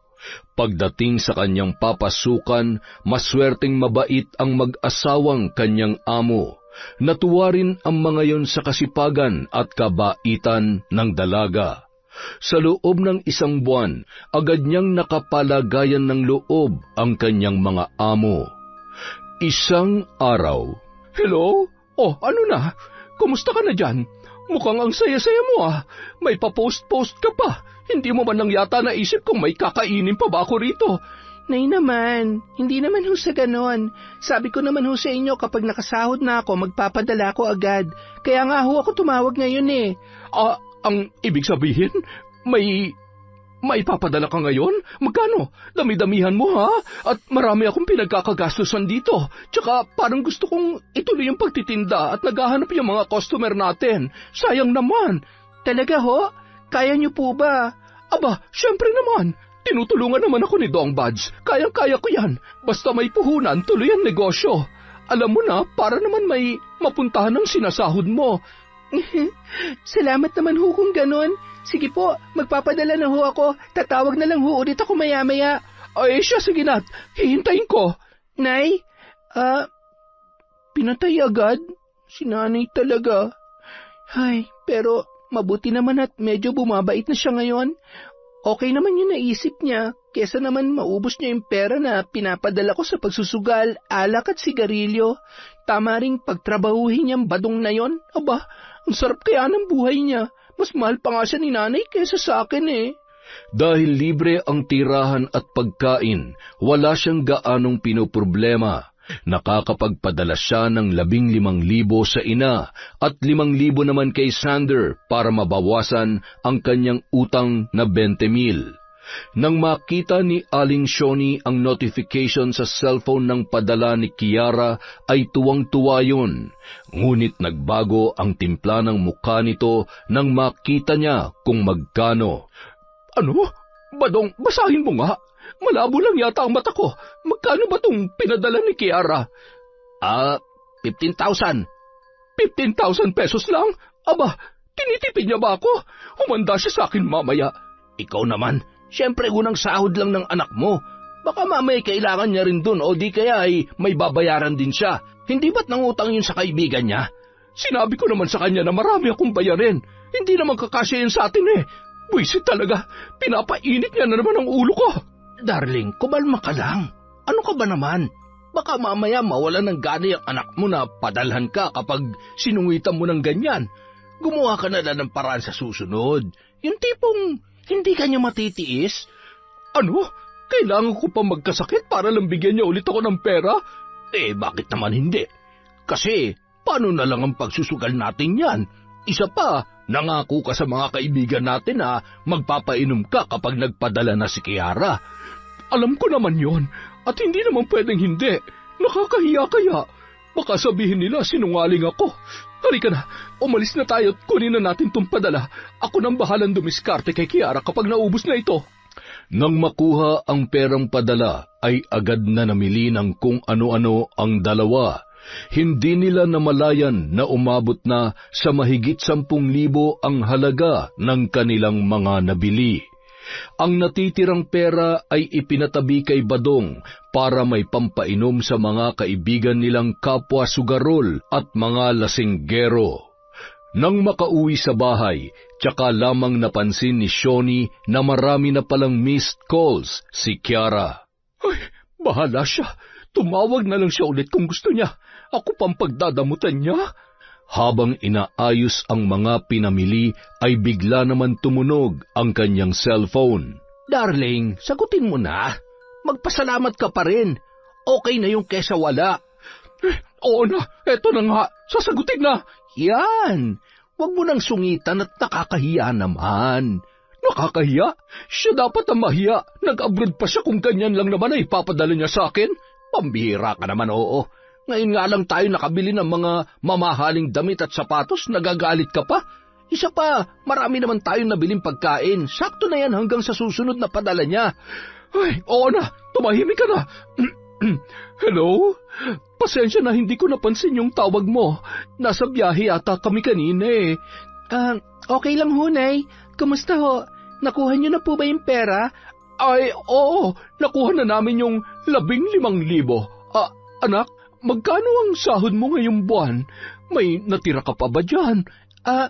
Pagdating sa kanyang papasukan, maswerteng mabait ang mag-asawang kanyang amo. Natuwa rin ang mga yon sa kasipagan at kabaitan ng dalaga. Sa loob ng isang buwan, agad niyang nakapalagayan ng loob ang kanyang mga amo. Isang araw. Hello? Oh, ano na? Kumusta ka na dyan? Mukhang ang saya-saya mo ah. May pa-post-post ka pa. Hindi mo man lang yata naisip kung may kakainin pa ba ako rito. Nay naman, hindi naman ho sa ganon. Sabi ko naman ho sa inyo kapag nakasahod na ako, magpapadala ko agad. Kaya nga ho ako tumawag ngayon eh. Ang ibig sabihin, may papadala ka ngayon? Magkano? Dami-damihan mo ha? At marami akong pinagkakagastusan dito. Tsaka parang gusto kong ituloy yung pagtitinda at naghahanap yung mga customer natin. Sayang naman. Talaga ho? Kaya niyo po ba? Aba, syempre naman. Tinutulungan naman ako ni Dong Bads. Kayang-kaya ko yan. Basta may puhunan, tuloy ang negosyo. Alam mo na, para naman may mapuntahan ng sinasahod mo. Salamat naman ho kung ganon. Sige po, magpapadala na ho ako. Tatawag na lang ho ulit ako maya-maya. Ay siya, sige na. Hihintayin ko. Nay, pinatay agad? Si nanay talaga. Ay, pero mabuti naman at medyo bumabait na siya ngayon. Okay naman yung naisip niya, kesa naman maubos niya yung pera na pinapadala ko sa pagsusugal, alak at sigarilyo. Tama ring pagtrabahuhin niyang badong na yon. Aba, ang sarap kaya ng buhay niya. Mas mahal pa nga siya ni nanay kesa sa akin eh. Dahil libre ang tirahan at pagkain, wala siyang gaanong pinoproblema. Nakakapagpadala siya ng 15,000 sa ina at 5,000 naman kay Sander para mabawasan ang kanyang utang na 20,000. Nang makita ni Aling Shoni ang notification sa cellphone ng padala ni Kiara ay tuwang-tuwa yun. Ngunit nagbago ang timpla ng mukha nito nang makita niya kung magkano. Ano? Badong, basahin mo nga. Malabo lang yata ang mata ko. Magkano ba itong pinadala ni Kiara? 15,000. 15,000 pesos lang? Aba, tinitipid niya ba ako? Humanda siya sa akin mamaya. Ikaw naman, siyempre unang sahod lang ng anak mo. Baka mamaya kailangan niya rin dun o di kaya ay may babayaran din siya. Hindi ba't nangutang yun sa kaibigan niya? Sinabi ko naman sa kanya na marami akong bayarin. Hindi naman kakasya yan sa atin eh. Buisit talaga, pinapainit niya na naman ang ulo ko. Darling, kumalma ka lang. Ano ka ba naman? Baka mamaya mawala ng gana yung anak mo na padalhan ka kapag sinungitan mo ng ganyan. Gumawa ka na lang ng paraan sa susunod. Yung tipong hindi ka niya matitiis. Ano? Kailangan ko pa magkasakit para lang bigyan niya ulit ako ng pera? Bakit naman hindi? Kasi paano na lang ang pagsusugal natin yan? Isa pa, nangako ka sa mga kaibigan natin na magpapainom ka kapag nagpadala na si Kiara. Alam ko naman yon, at hindi naman pwedeng hindi. Nakakahiya kaya. Baka sabihin nila sinungaling ako. Halika na, umalis na tayo at kunin na natin tong padala. Ako nang bahalang dumiskarte kay Kiara kapag naubos na ito. Nang makuha ang perang padala, ay agad na namili ng kung ano-ano ang dalawa. Hindi nila namalayan na umabot na sa mahigit 10,000 ang halaga ng kanilang mga nabili. Ang natitirang pera ay ipinatabi kay Badong para may pampainom sa mga kaibigan nilang kapwa sugarol at mga lasinggero. Nang makauwi sa bahay, tsaka lamang napansin ni Shoni na marami na palang missed calls si Kiara. Ay, bahala siya. Tumawag na lang siya ulit kung gusto niya. Ako pang pagdadamutan niya. Habang inaayos ang mga pinamili, ay bigla naman tumunog ang kanyang cellphone. Darling, sagutin mo na. Magpasalamat ka pa rin. Okay na yung kesa wala. Oo na, eto na nga. Sasagutin na. Yan. Huwag mo nang sungitan at nakakahiya naman. Nakakahiya? Siya dapat ang mahiya. Nag-abroad pa siya kung ganyan lang naman ay ipapadala niya sa akin. Pambihira ka naman, oo. Ngayon nga lang tayo nakabili ng mga mamahaling damit at sapatos, nagagalit ka pa. Isa pa, marami naman tayong nabiling pagkain. Sakto na yan hanggang sa susunod na padala niya. Ay, oo na, tumahimik ka na. Hello? Pasensya na hindi ko napansin yung tawag mo. Nasa biyahe yata kami kanina eh. Okay lang ho, Nay. Kumusta ho? Nakuha niyo na po ba yung pera? Ay, oo, nakuha na namin yung 15,000. Anak, magkano ang sahod mo ngayong buwan? May natira ka pa ba dyan?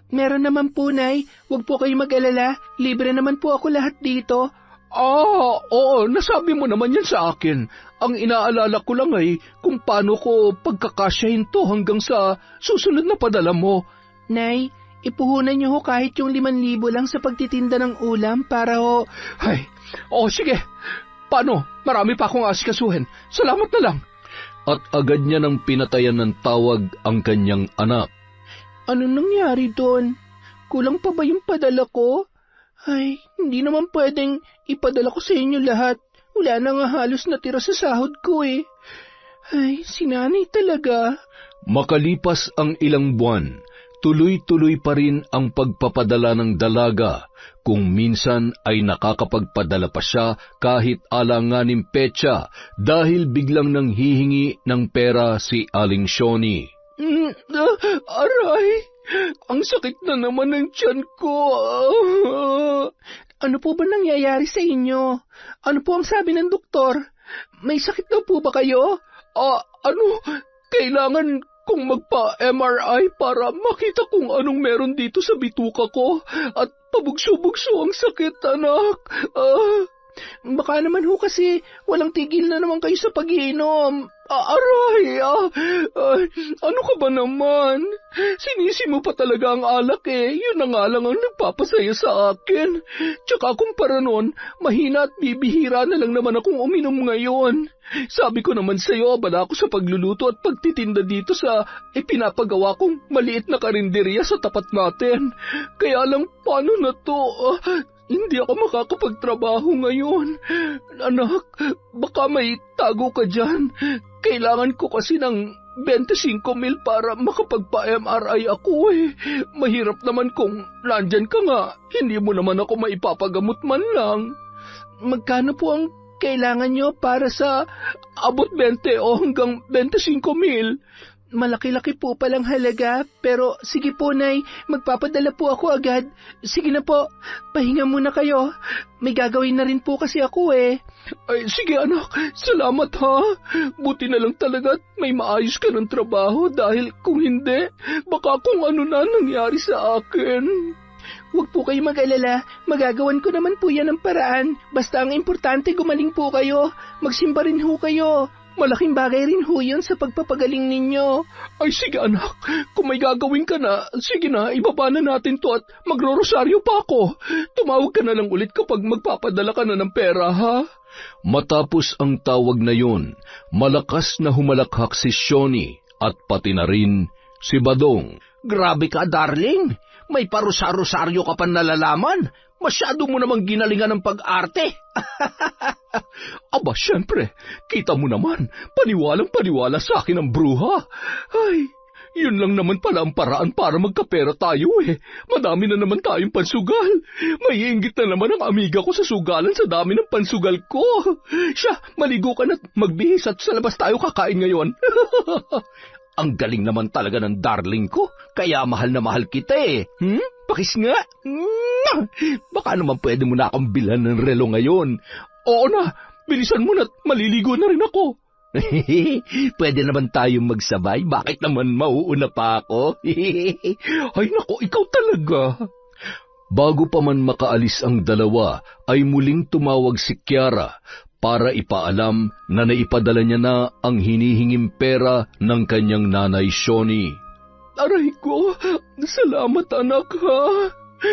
Meron naman po, Nay. Huwag po kayo mag-alala. Libre naman po ako lahat dito. Oo, nasabi mo naman yan sa akin. Ang inaalala ko lang ay kung paano ko pagkakasyahin to hanggang sa susunod na padala mo. Nay, ipuhunan niyo ho kahit yung 5,000 lang sa pagtitinda ng ulam para ho... Ay, sige. Paano? Marami pa akong asikasuhin. Salamat na lang. At agad niya nang pinatayan ng tawag ang kanyang anak. Ano nangyari doon? Kulang pa ba yung padala ko? Ay, hindi naman pwedeng ipadala ko sa inyo lahat. Wala na nga halos natira sa sahod ko eh. Ay, si nanay talaga. Makalipas ang ilang buwan, tuloy-tuloy pa rin ang pagpapadala ng dalaga. Kung minsan ay nakakapagpadala pa siya kahit alanganing petsa dahil biglang nanghihingi ng pera si Aling Shoni. Aray, ang sakit na naman ng tiyan ko. Ano po ba nangyayari sa inyo? Ano po ang sabi ng doktor? May sakit na po ba kayo? Kailangan kong magpa-MRI para makita kung anong meron dito sa bituka ko at Pabugso-bugso ang sakit, anak. Baka naman ho kasi walang tigil na naman kayo sa pag-iinom. Aray, ano ka ba naman? Sinisi mo pa talaga ang alak eh. Yun na nga lang ang nagpapasaya sa akin. Tsaka kumpara nun, mahina at bibihira na lang naman akong uminom ngayon. Sabi ko naman sa'yo, abala ako sa pagluluto at pagtitinda dito sa pinapagawa kong maliit na karinderya sa tapat natin. Kaya lang, paano na to? Hindi ako makakapagtrabaho ngayon. Anak, baka may tago ka dyan. Kailangan ko kasi ng 25,000 para makapagpa-MRI ako eh. Mahirap naman kung nandyan ka nga. Hindi mo naman ako maipapagamot man lang. Magkano po ang kailangan nyo para sa abot 20 o hanggang 25,000? Malaki-laki po palang halaga, pero sige po, Nay, magpapadala po ako agad. Sige na po, pahinga muna kayo. May gagawin na rin po kasi ako eh. Ay, sige anak, salamat ha. Buti na lang talaga at may maayos ka ng trabaho dahil kung hindi, baka kung ano na nangyari sa akin. Huwag po kayo mag-alala, magagawan ko naman po yan ng paraan. Basta ang importante gumaling po kayo, magsimba rin ho kayo. Malaking bagay rin ho yun sa pagpapagaling ninyo. Ay sige anak, kung may gagawin ka na, sige na, ibaba na natin to at magro-rosaryo pa ako. Tumawag ka na lang ulit kapag magpapadala ka na ng pera, ha? Matapos ang tawag na yun, malakas na humalakhak si Shoni at pati na rin si Badong. Grabe ka, darling. May parosaryo ka pa nalalaman. Masyado mo namang ginalingan ng pag-arte. Aba, syempre, kita mo naman, paniwalang-paniwala sa akin ang bruha. Ay, yun lang naman pala ang paraan para magkapera tayo eh. Madami na naman tayong pansugal. Maiinggit na naman ang amiga ko sa sugalan sa dami ng pansugal ko. Siya, maligo ka na't magbihis at sa labas tayo kakain ngayon. Ang galing naman talaga ng darling ko, kaya mahal na mahal kita eh. Pakis nga. Baka naman pwede mo na akong bilhan ng relo ngayon. Oo na, bilisan mo na't maliligo na rin ako. Pwede naman tayong magsabay, bakit naman mauuna pa ako? Ay nako, ikaw talaga. Bago pa man makaalis ang dalawa, ay muling tumawag si Kiara para ipaalam na naipadala niya na ang hinihinging pera ng kanyang nanay Shoni. Aray ko, salamat anak ha.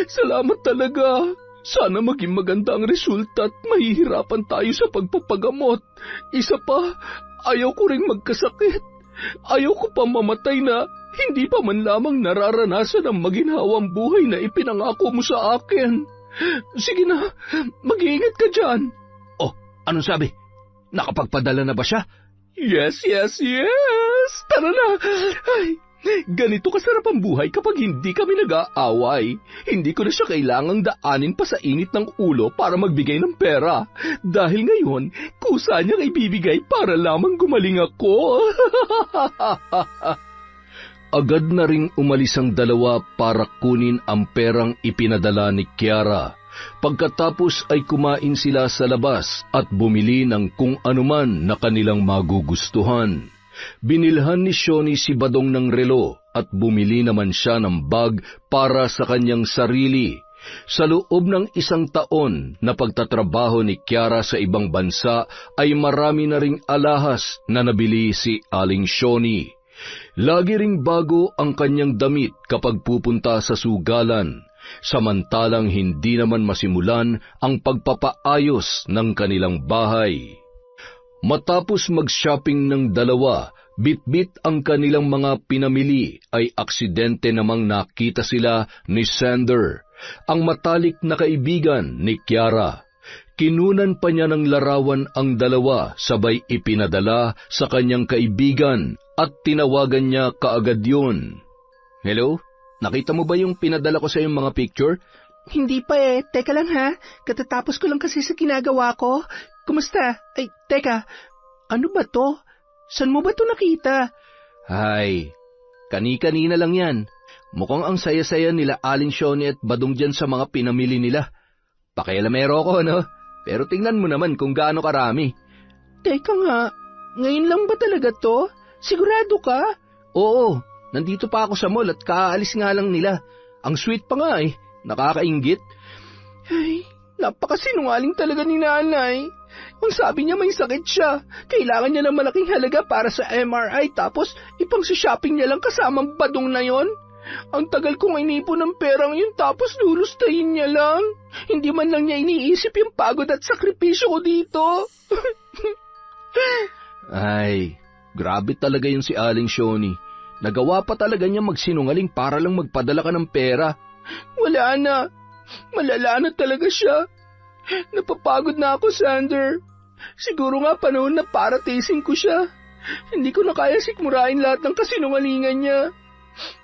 Salamat talaga. Sana maging maganda ang resulta at mahihirapan tayo sa pagpapagamot. Isa pa, ayaw ko ring magkasakit. Ayaw ko pa mamatay na hindi pa man lamang nararanasan ang maginhawang buhay na ipinangako mo sa akin. Sige na, mag-iingat ka dyan. Oh, anong sabi? Nakapagpadala na ba siya? Yes. Tara na. Ay, ganito kasarap ang buhay kapag hindi kami nag-aaway. Hindi ko na siya kailangang daanin pa sa init ng ulo para magbigay ng pera. Dahil ngayon, kusa niyang ibibigay para lamang gumaling ako. Agad na ring umalis ang dalawa para kunin ang perang ipinadala ni Kiara. Pagkatapos ay kumain sila sa labas at bumili ng kung anuman na kanilang magugustuhan. Binilhan ni Shoni si Badong ng relo at bumili naman siya ng bag para sa kanyang sarili. Sa loob ng 1 taon na pagtatrabaho ni Kiara sa ibang bansa ay marami na ring alahas na nabili si Aling Shoni. Lagi ring bago ang kanyang damit kapag pupunta sa sugalan, samantalang hindi naman masimulan ang pagpapaayos ng kanilang bahay. Matapos mag-shopping ng dalawa, bit-bit ang kanilang mga pinamili ay aksidente namang nakita sila ni Sander, ang matalik na kaibigan ni Kiara. Kinunan pa niya ng larawan ang dalawa sabay ipinadala sa kanyang kaibigan at tinawagan niya kaagad yun. Hello? Nakita mo ba yung pinadala ko sa yung mga picture? Hindi pa eh. Teka lang ha. Katatapos ko lang kasi sa ginagawa ko. Kumusta? Ay, teka. Ano ba to? Saan mo ba to nakita? Ay, kani-kanina lang yan. Mukhang ang saya-saya nila Aling Shoni at Badong dyan sa mga pinamili nila. Pakialamero ako, no? Pero tingnan mo naman kung gaano karami. Teka nga, ngayon lang ba talaga to? Sigurado ka? Oo, nandito pa ako sa mall at kaalis nga lang nila. Ang sweet pa nga eh. Nakakainggit. Ay, napakasinungaling talaga ni nanay. Ang sabi niya may sakit siya. Kailangan niya ng malaking halaga para sa MRI tapos ipang-shopping niya lang kasamang badong na yon. Ang tagal kong inipon ng perang yun tapos lulustayin niya lang. Hindi man lang niya iniisip yung pagod at sakripisyo ko dito. Ay, grabe talaga yun si Aling Shoni. Nagawa pa talaga niya magsinungaling para lang magpadala ka ng pera. Wala na. Malala na talaga siya. Napapagod na ako, Sander. Siguro nga panahon na para tasing ko siya. Hindi ko na kaya sikmurain lahat ng kasinungalingan niya.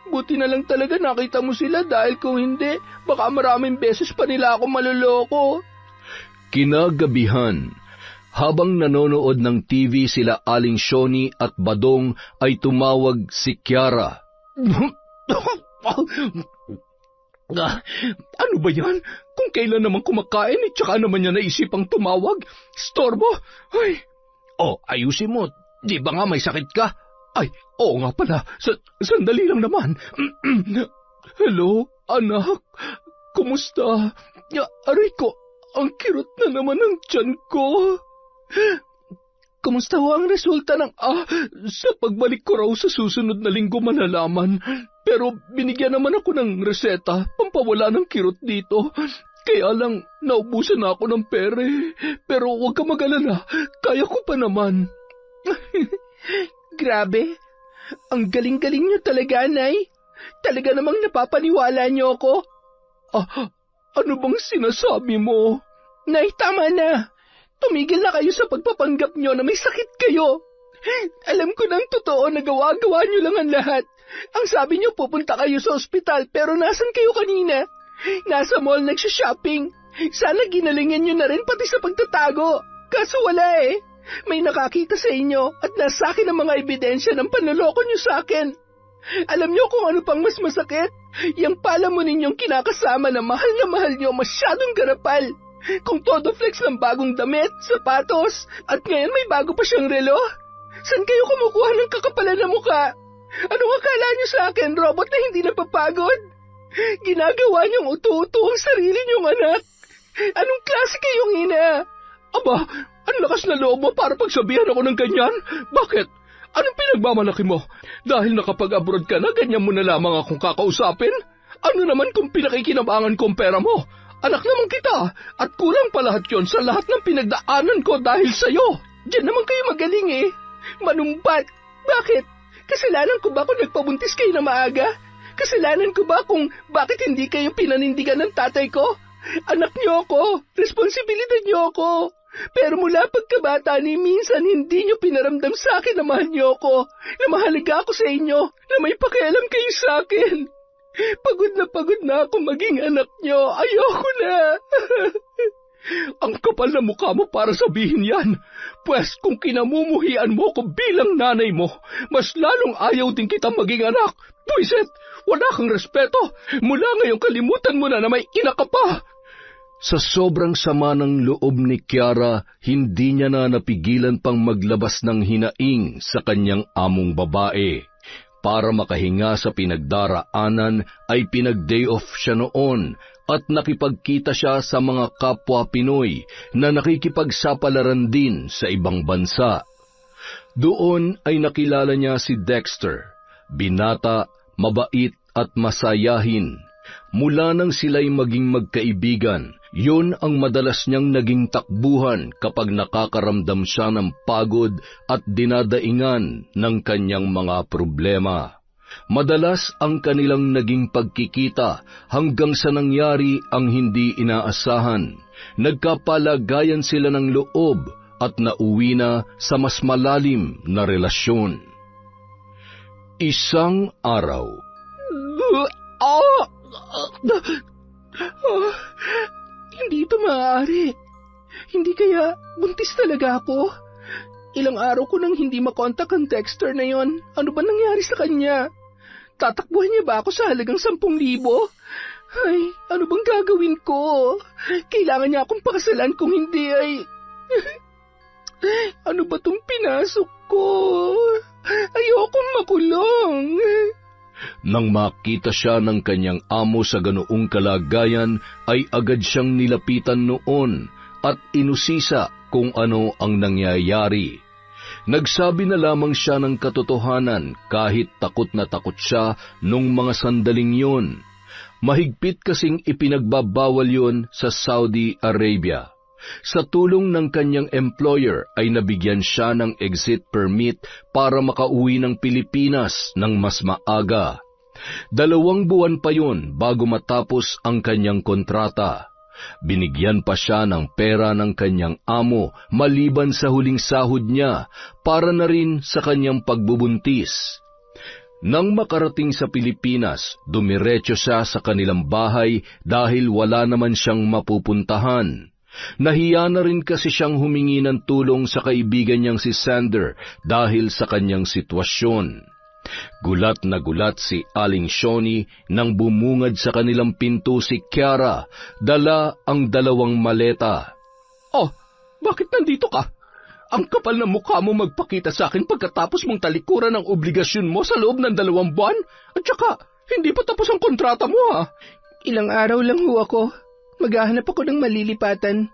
Buti na lang talaga nakita mo sila dahil kung hindi, baka maraming beses pa nila ako maloloko. Kinagabihan, habang nanonood ng TV sila Aling Shoni at Badong ay tumawag si Kiara. Ano ba yan? Kung kailan naman kumakain, tsaka naman niya naisipang tumawag. Storbo! Ay! Oh, ayusin mo. Di ba nga may sakit ka? Ay, oo nga pala. Sandali lang naman. Hello, anak. Kumusta? Aray ko, ang kirot na naman ng tiyan ko. Kumusta ho ang resulta ng... sa pagbalik ko raw sa susunod na linggo malalaman. Pero binigyan naman ako ng reseta, pampawala ng kirot dito. Kaya lang, naubusan na ako ng pere. Pero huwag ka mag-alala, kaya ko pa naman. Grabe, ang galing-galing niyo talaga, Nay. Talaga namang napapaniwala niyo ako. Ano bang sinasabi mo? Nay, tama na. Tumigil na kayo sa pagpapanggap niyo na may sakit kayo. Alam ko nang totoo na gawa-gawa niyo lang ang lahat. Ang sabi niyo pupunta kayo sa ospital pero nasan kayo kanina? Nasa mall nagsha-shopping. Sana ginalingan niyo na rin pati sa pagtatago. Kaso wala eh. May nakakita sa inyo at nasa akin ang mga ebidensya ng panloloko niyo sa akin. Alam niyo kung ano pang mas masakit? Yang pala mo ninyong kinakasama na mahal niyo masyadong garapal. Kung todo flex ng bagong damit, sapatos, at ngayon may bago pa siyang relo. Saan kayo kumukuha ng kakapalan na mukha? Anong akala niyo sa akin, robot na hindi napapagod? Ginagawa niyong uto-uto ang sarili niyong anak. Anong klase kayong ina? Aba, ang lakas na loob mo para pagsabihan ako ng ganyan? Bakit? Anong pinagmamalaki mo? Dahil nakapag-abroad ka na, ganyan mo na lamang akong kakausapin? Ano naman kung pinakikinabangan ko ang pera mo? Anak naman kita, at kulang pa lahat yon sa lahat ng pinagdaanan ko dahil sa'yo. Diyan naman kayo magaling eh. Manumbat. Bakit? Kasalanan ko ba kung nagpabuntis kayo na maaga? Kasalanan ko ba kung bakit hindi kayo pinanindigan ng tatay ko? Anak niyo ako. Responsibilidad niyo ako. Pero mula pagkabata ni minsan hindi niyo pinaramdam sa akin na mahal niyo ako, na mahalaga ako sa inyo, na may pakialam kayo sa akin. Pagod na ako maging anak niyo. Ayoko na. Ang kapal na mukha mo para sabihin yan. Pwes kung kinamumuhian mo ko bilang nanay mo, mas lalong ayaw din kita maging anak. Pwisit, wala kang respeto. Mula ngayon kalimutan mo na may ina ka pa. Sa sobrang sama ng loob ni Kiara, hindi niya na napigilan pang maglabas ng hinaing sa kanyang among babae. Para makahinga sa pinagdaraanan ay pinag-day off siya noon at nakipagkita siya sa mga kapwa Pinoy na nakikipagsapalaran din sa ibang bansa. Doon ay nakilala niya si Dexter, binata, mabait at masayahin. Mula nang sila'y maging magkaibigan, yun ang madalas niyang naging takbuhan kapag nakakaramdam siya ng pagod at dinadaingan ng kanyang mga problema. Madalas ang kanilang naging pagkikita hanggang sa nangyari ang hindi inaasahan. Nagkapalagayan sila ng loob at nauwi na sa mas malalim na relasyon. Isang araw. Hindi ito maaari. Hindi kaya buntis talaga ako? Ilang araw ko nang hindi makontak ang Dexter na yon. Ano ba nangyari sa kanya? Tatakbuhan niya ba ako sa halagang 10,000? Ay, ano bang gagawin ko? Kailangan niya akong pakasalan kung hindi ay... Ano ba tong pinasok ko? Ayokong makulong. Nang makita siya ng kanyang amo sa ganoong kalagayan, ay agad siyang nilapitan noon at inusisa kung ano ang nangyayari. Nagsabi na lamang siya ng katotohanan kahit takot na takot siya nung mga sandaling yun. Mahigpit kasing ipinagbabawal yun sa Saudi Arabia. Sa tulong ng kanyang employer ay nabigyan siya ng exit permit para makauwi ng Pilipinas ng mas maaga. 2 buwan pa yun bago matapos ang kanyang kontrata. Binigyan pa siya ng pera ng kanyang amo maliban sa huling sahod niya para na rin sa kanyang pagbubuntis. Nang makarating sa Pilipinas, dumiretso siya sa kanilang bahay dahil wala naman siyang mapupuntahan. Nahiya na rin kasi siyang humingi ng tulong sa kaibigan niyang si Sander dahil sa kanyang sitwasyon. Gulat na gulat si Aling Shoni nang bumungad sa kanilang pinto si Kiara, dala ang 2 maleta. Oh, bakit nandito ka? Ang kapal na mukha mo magpakita sa akin pagkatapos mong talikuran ang obligasyon mo sa loob ng 2 buwan? At saka, hindi pa tapos ang kontrata mo ha? Ilang araw lang ho ako. Maghahanap ako ng malilipatan.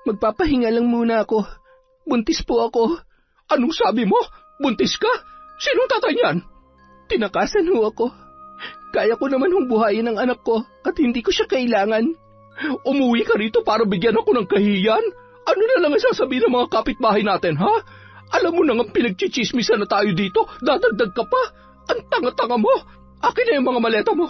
Magpapahinga lang muna ako. Buntis po ako. Anong sabi mo? Buntis ka? Sinong tatay niyan? Tinakasan ho ako. Kaya ko naman hong buhayin ang anak ko at hindi ko siya kailangan. Umuwi ka rito para bigyan ako ng kahiyan? Ano na lang ang sasabihin ng mga kapitbahay natin, ha? Alam mo na nga pinagchichismisan na tayo dito, dadagdag ka pa. Ang tanga-tanga mo. Akin na yung mga maleta mo.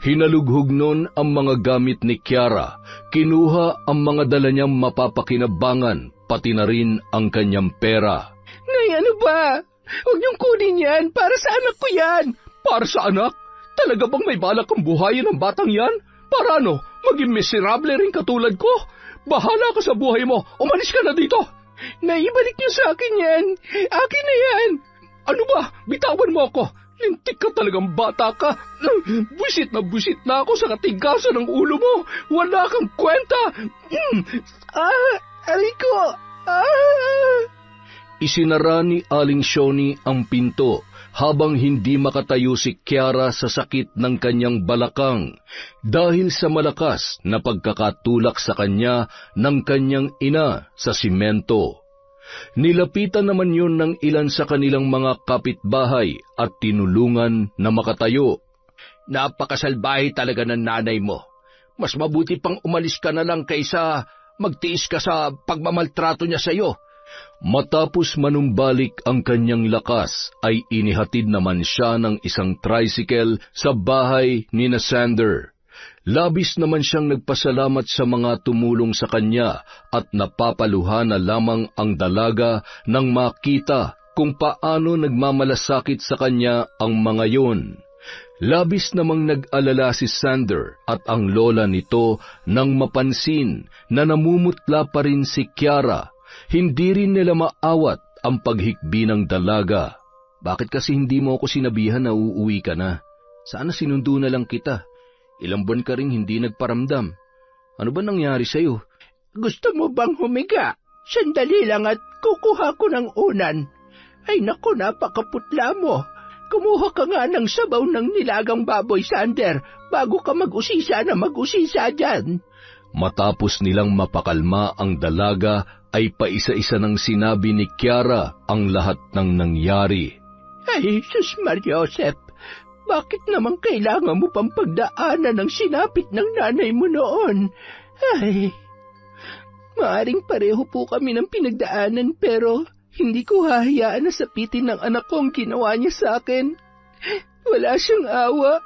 Hinalughog nun ang mga gamit ni Kiara. Kinuha ang mga dala niyang mapapakinabangan, pati na rin ang kanyang pera. Nay, ano ba? Huwag niyong kunin yan. Para sa anak ko yan. Para sa anak? Talaga bang may balak kang buhayin ang batang yan? Para ano? Maging miserable rin katulad ko? Bahala ka sa buhay mo. Umalis ka na dito. Naibalik niyo sa akin yan. Akin na yan. Ano ba? Bitawan mo ako. Lintik ka talagang bata ka. Buisit na ako sa katigasan ng ulo mo. Wala kang kwenta. Aray ko. Isinara ni Aling Shoni ang pinto habang hindi makatayo si Kiara sa sakit ng kanyang balakang dahil sa malakas na pagkakatulak sa kanya ng kanyang ina sa simento. Nilapitan naman yun ng ilan sa kanilang mga kapitbahay at tinulungan na makatayo. Napakasalbahe talaga ng nanay mo. Mas mabuti pang umalis ka na lang kaysa magtiis ka sa pagmamaltrato niya sa iyo. Matapos manumbalik ang kanyang lakas, ay inihatid naman siya ng isang tricycle sa bahay ni Sander. Labis naman siyang nagpasalamat sa mga tumulong sa kanya at napapaluha na lamang ang dalaga nang makita kung paano nagmamalasakit sa kanya ang mga yon. Labis namang nag-alala si Sander at ang lola nito nang mapansin na namumutla pa rin si Kiara. Hindi rin nila maawat ang paghikbi ng dalaga. Bakit kasi hindi mo ako sinabihan na uuwi ka na? Sana sinundo na lang kita. Ilang buwan ka rin hindi nagparamdam. Ano ba nangyari sa'yo? Gusto mo bang humiga? Sandali lang at kukuha ko ng unan. Ay naku, napakaputla mo. Kumuha ka nga ng sabaw ng nilagang baboy, Sander, bago ka mag-usisa na mag-usisa dyan. Matapos nilang mapakalma ang dalaga, ay paisa-isa nang sinabi ni Kiara ang lahat ng nangyari. Ay, Jesus Maria Josep, bakit naman kailangan mo pang pagdaanan ng sinapit ng nanay mo noon? Ay, maaring pareho po kami ng pinagdaanan pero hindi ko hahayaan na sapitin ng anak ko ang ginawa niya sa akin. Wala siyang awa.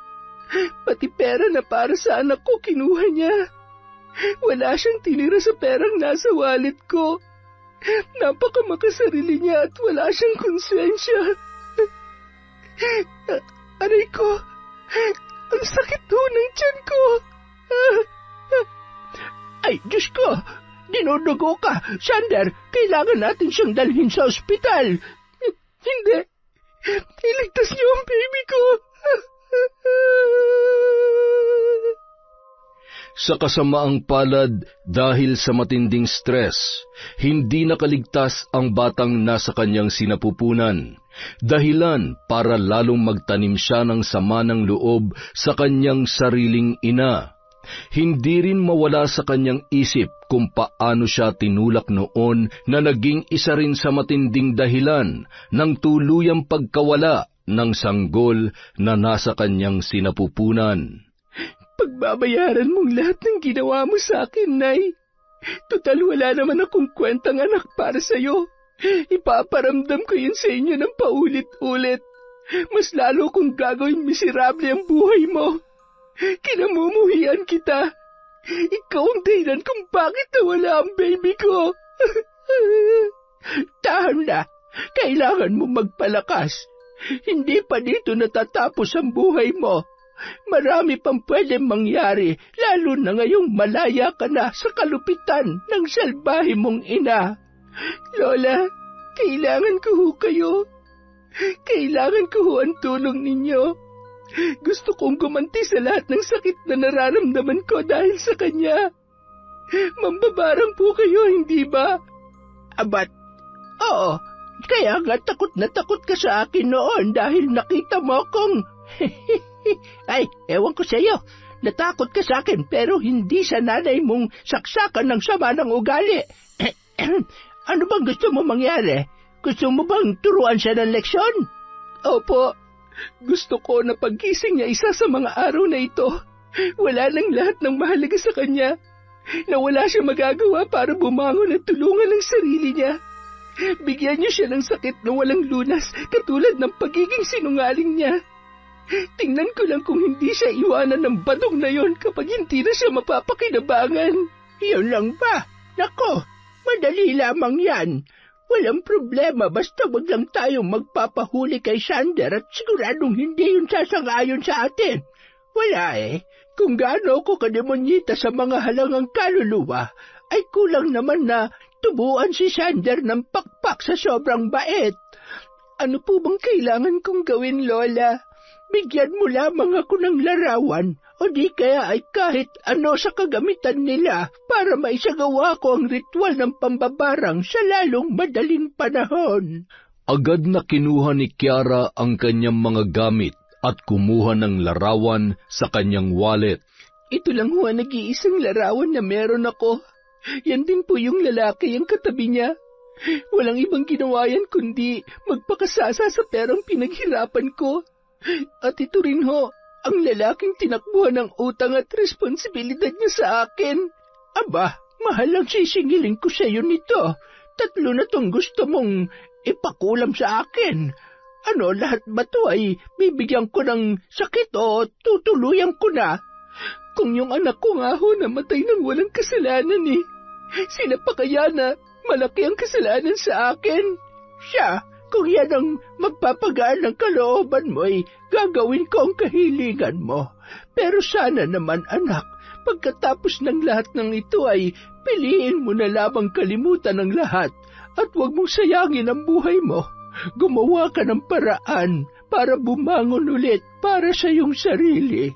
Pati pera na para sa anak ko kinuha niya. Wala siyang tinira sa perang nasa wallet ko. Napakamakasarili niya at wala siyang konsensya. Aray ko, ang sakit ho ng tiyan ko. Ay, Diyos ko, dinudugo ka. Sander, kailangan natin siyang dalhin sa ospital. Hindi, iligtas niyo ang baby ko. Sa kasamaang palad dahil sa matinding stress, hindi nakaligtas ang batang nasa kanyang sinapupunan, dahilan para lalong magtanim siya ng sama ng loob sa kanyang sariling ina. Hindi rin mawala sa kanyang isip kung paano siya tinulak noon na naging isa rin sa matinding dahilan ng tuluyang pagkawala ng sanggol na nasa kanyang sinapupunan. Pagbabayaran mong lahat ng ginawa mo sa akin, Nay. Total wala naman akong kwentang anak para sa'yo. Ipaparamdam ko yun sa inyo ng paulit-ulit. Mas lalo kong gagawin miserable ang buhay mo. Kinamumuhian kita. Ikaw ang dahilan kung bakit nawala ang baby ko. Tahan na. Kailangan mo magpalakas. Hindi pa dito natatapos ang buhay mo. Marami pang pwedeng mangyari, lalo na ngayong malaya ka na sa kalupitan ng salbahe mong ina. Lola, kailangan ko ho kayo. Kailangan ko ho ang tulong ninyo. Gusto kong gumanti sa lahat ng sakit na nararamdaman ko dahil sa kanya. Mambabarang po kayo, hindi ba? Abat, oo. Kaya nga takot na takot ka sa akin noon dahil nakita mo akong... Ay, ewan ko sa iyo. Natakot ka sa akin pero hindi sa nanay mong saksakan ng sama ng ugali. Ano bang gusto mo mangyari? Gusto mo bang turuan siya ng leksyon? Opo. Gusto ko na paggising niya isa sa mga araw na ito, wala nang lahat ng mahalaga sa kanya, na wala siya magagawa para bumangon at tulungan ang sarili niya. Bigyan niyo siya ng sakit na walang lunas katulad ng pagiging sinungaling niya. Tingnan ko lang kung hindi siya iwanan ng badong na yon kapag hindi na siya mapapakinabangan. Yun lang ba? Nako, madali lamang yan. Walang problema basta wag lang tayong magpapahuli kay Sander at siguradong hindi yun sasangayon sa atin. Wala Kung gaano ko kademonyita sa mga halangang kaluluwa, ay kulang naman na tubuan si Sander ng pakpak sa sobrang bait. Ano po bang kailangan kong gawin, Lola? Bigyan mo lamang ako ng larawan o di kaya ay kahit ano sa kagamitan nila para maisagawa ko ang ritual ng pambabarang sa lalong madaling panahon. Agad na kinuha ni Kiara ang kanyang mga gamit at kumuha ng larawan sa kanyang wallet. Ito lang ho ang nag-iisang larawan na meron ako. Yan din po yung lalaki ang katabi niya. Walang ibang ginawa yan kundi magpakasasa sa perang pinaghirapan ko. At ito rin ho, ang lalaking tinakbuhan ng utang at responsibilidad niya sa akin. Aba, mahal ang sisingilin ko sa iyo nito. 3 na tong gusto mong ipakulam sa akin. Ano, lahat ba to ay bibigyan ko ng sakit o tutuluyan ko na? Kung yung anak ko nga ho namatay ng walang kasalanan Sila pa kaya na malaki ang kasalanan sa akin? Siya, kung yan ang magpapagaan ng kalooban mo gagawin ko ang kahilingan mo. Pero sana naman anak, pagkatapos ng lahat ng ito ay piliin mo na lamang kalimutan ang lahat at huwag mong sayangin ang buhay mo. Gumawa ka ng paraan para bumangon ulit para sa iyong sarili.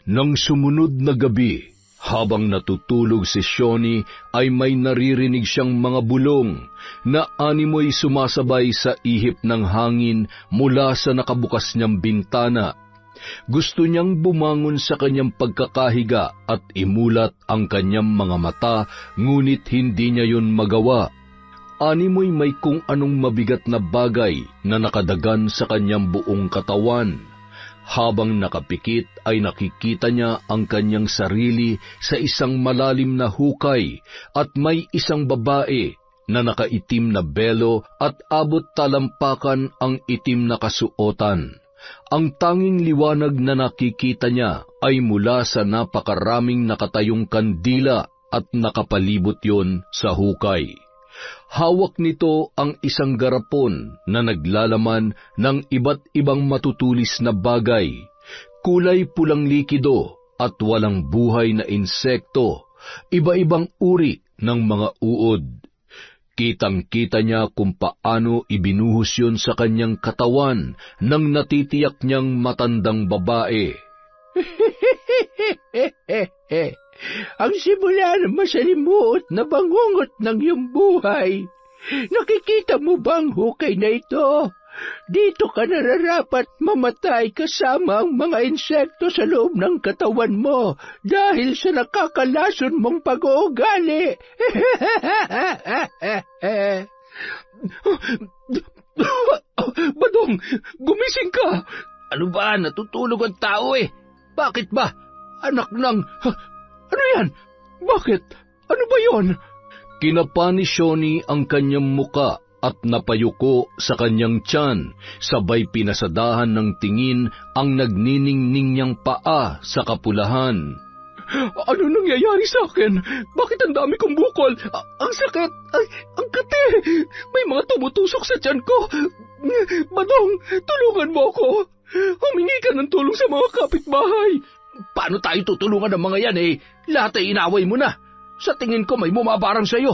Nang sumunod na gabi, habang natutulog si Shoni ay may naririnig siyang mga bulong na animoy sumasabay sa ihip ng hangin mula sa nakabukas niyang bintana. Gusto niyang bumangon sa kanyang pagkakahiga at imulat ang kanyang mga mata, ngunit hindi niya yun magawa. Animoy may kung anong mabigat na bagay na nakadagan sa kanyang buong katawan. Habang nakapikit ay nakikita niya ang kanyang sarili sa isang malalim na hukay at may isang babae na nakaitim na belo at abot talampakan ang itim na kasuotan. Ang tanging liwanag na nakikita niya ay mula sa napakaraming nakatayong kandila at nakapalibot yon sa hukay. Hawak nito ang isang garapon na naglalaman ng iba't ibang matutulis na bagay, kulay pulang likido at walang buhay na insekto, iba-ibang uri ng mga uod. Kitang-kita niya kung paano ibinuhos yun sa kanyang katawan ng natitiyak niyang matandang babae. ang simula ng masalimuot na bangungot ng iyong buhay. Nakikita mo ba ang hukay na ito? Dito ka nararapat mamatay kasama ang mga insekto sa loob ng katawan mo dahil sa nakakalason mong pag-uugali. Badong, gumising ka! Ano ba? Natutulog ang tao eh. Bakit ba? Anak ng... Ano yan? Bakit? Ano ba yon? Kinapa ni Shoni ang kanyang muka at napayuko sa kanyang tiyan, sabay pinasadahan ng tingin ang nagniningning niyang paa sa kapulahan. Ano nangyayari sa akin? Bakit ang dami kong bukol? Ang sakit! Ay, ang kate! May mga tumutusok sa tiyan ko! Badong, tulungan mo ako! Humingi ka ng tulong sa mga kapitbahay! Paano tayo tutulungan ng mga yan eh? Lahat ay inaway mo na! Sa tingin ko may bumabarang sa'yo.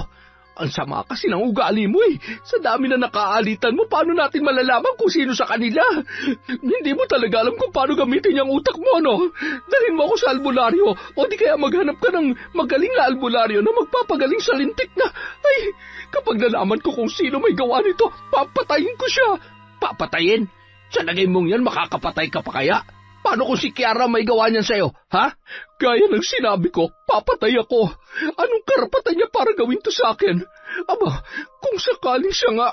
Ang sama kasi ng ugali mo eh. Sa dami na nakaalitan mo, paano natin malalaman kung sino sa kanila? Hindi mo talaga alam kung paano gamitin yung utak mo, no? Dalhin mo ako sa albularyo o di kaya maghanap ka ng magaling na albularyo na magpapagaling sa lintik na. Ay, kapag nalaman ko kung sino may gawa nito, papatayin ko siya. Papatayin? Sa lagay mong yan, makakapatay ka pa kaya? Paano kung si Kiara may gawa niyan sa'yo, ha? Gaya ng sinabi ko, papatay ako. Anong karapatan niya para gawin to sa akin? Aba, kung sakaling siya nga,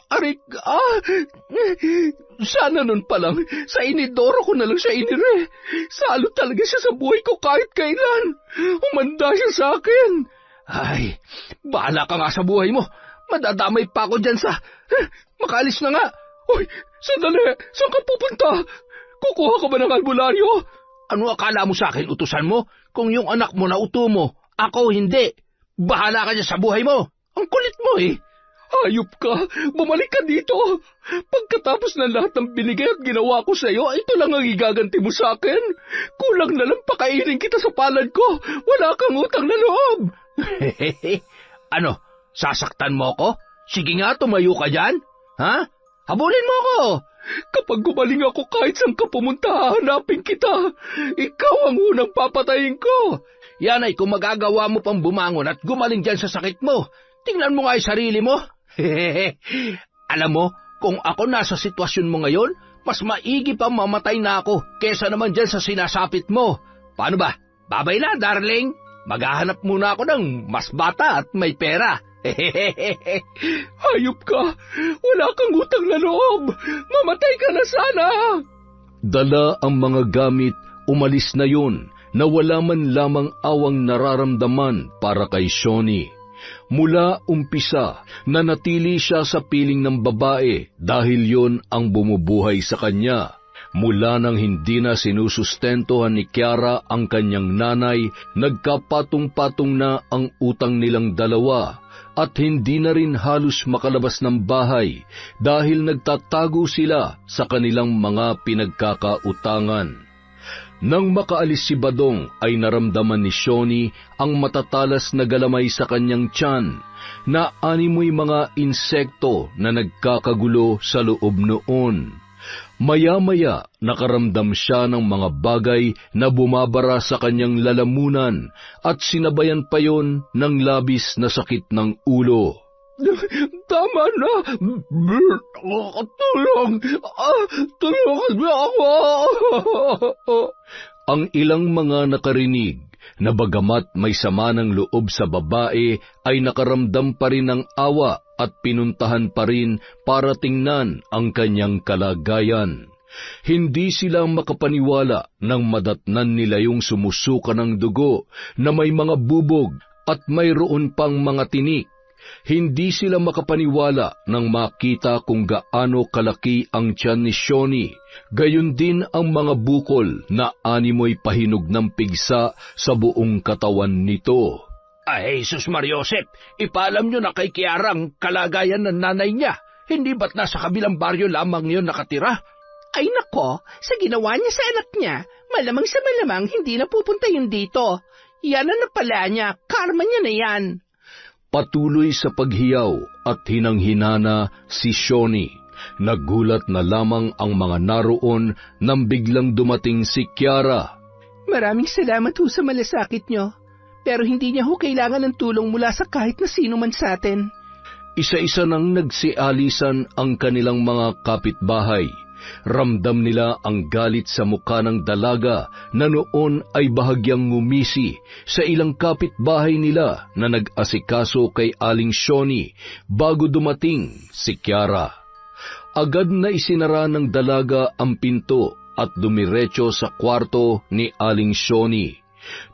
sana nun pa lang, sa inidoro ko na lang siya inire. Salo talaga siya sa buhay ko kahit kailan. Umanda siya sa akin. Ay, bahala ka nga sa buhay mo. Madadamay pa ako dyan sa... Makalis na nga. Uy, sandali, saan ka pupunta? Kukuha ka ba ng albularyo? Ano akala mo sa akin, utusan mo? Kung yung anak mo na uto mo, ako hindi. Bahala ka dyan sa buhay mo. Ang kulit mo eh. Hayop ka, bumalik ka dito. Pagkatapos ng lahat ng binigay at ginawa ko sa iyo, ito lang ang igaganti mo sa akin. Kulang na lang pakainin kita sa palad ko. Wala kang utang na loob. Ano, sasaktan mo ako? Sige nga, tumayo ka dyan. Ha? Habulin mo ako. Kapag gumaling ako kahit saan ka pumunta, hahanapin kita. Ikaw ang unang papatayin ko. Yan ay kung magagawa mo pang bumangon at gumaling dyan sa sakit mo. Tingnan mo nga yung sarili mo. Alam mo, kung ako nasa sitwasyon mo ngayon, mas maigi pa mamatay na ako kesa naman dyan sa sinasapit mo. Paano ba? Babay na, darling. Maghahanap muna ako ng mas bata at may pera. Hayop ka! Wala kang utang na loob! Mamatay ka na sana! Dala ang mga gamit, umalis na yun, na wala man lamang awang nararamdaman para kay Shoni. Mula umpisa, nanatili siya sa piling ng babae dahil yon ang bumubuhay sa kanya. Mula nang hindi na sinusustentuhan ni Kiara ang kanyang nanay, nagkapatong-patong na ang utang nilang dalawa. At hindi na rin halos makalabas ng bahay dahil nagtatago sila sa kanilang mga pinagkakautangan. Nang makaalis si Badong ay naramdaman ni Shoni ang matatalas na galamay sa kanyang tiyan na animoy mga insekto na nagkakagulo sa loob noon. Maya-maya nakaramdam siya ng mga bagay na bumabara sa kanyang lalamunan at sinabayan pa yon ng labis na sakit ng ulo. Tama na! Tulong! Tulungan mo ako! Ang ilang mga nakarinig na bagamat may sama ng loob sa babae ay nakaramdam pa rin ng awa at pinuntahan pa rin para tingnan ang kanyang kalagayan. Hindi sila makapaniwala nang madatnan nila yung sumusuka ng dugo na may mga bubog at mayroon pang mga tinik. Hindi sila makapaniwala nang makita kung gaano kalaki ang tiyan ni Shoni, gayon din ang mga bukol na animoy pahinog ng pigsa sa buong katawan nito. Ay, Jesus Mariosep, ipaalam nyo na kay Kiara ang kalagayan ng nanay niya. Hindi ba't nasa kabilang baryo lamang yun nakatira? Ay nako, sa ginawa niya sa anak niya, malamang sa malamang hindi na pupunta yun dito. Yan ang napala niya, karma niya na yan. Patuloy sa paghiyaw at hinang-hinana si Shoni. Nagulat na lamang ang mga naroon nang biglang dumating si Kiara. Maraming salamat ho sa malasakit nyo. Pero hindi niya ho kailangan ng tulong mula sa kahit na sino man sa atin. Isa-isa nang nagsialisan ang kanilang mga kapitbahay. Ramdam nila ang galit sa mukha ng dalaga na noon ay bahagyang ngumisi sa ilang kapitbahay nila na nag-asikaso kay Aling Shoni bago dumating si Kiara. Agad na isinara ng dalaga ang pinto at dumiretso sa kwarto ni Aling Shoni.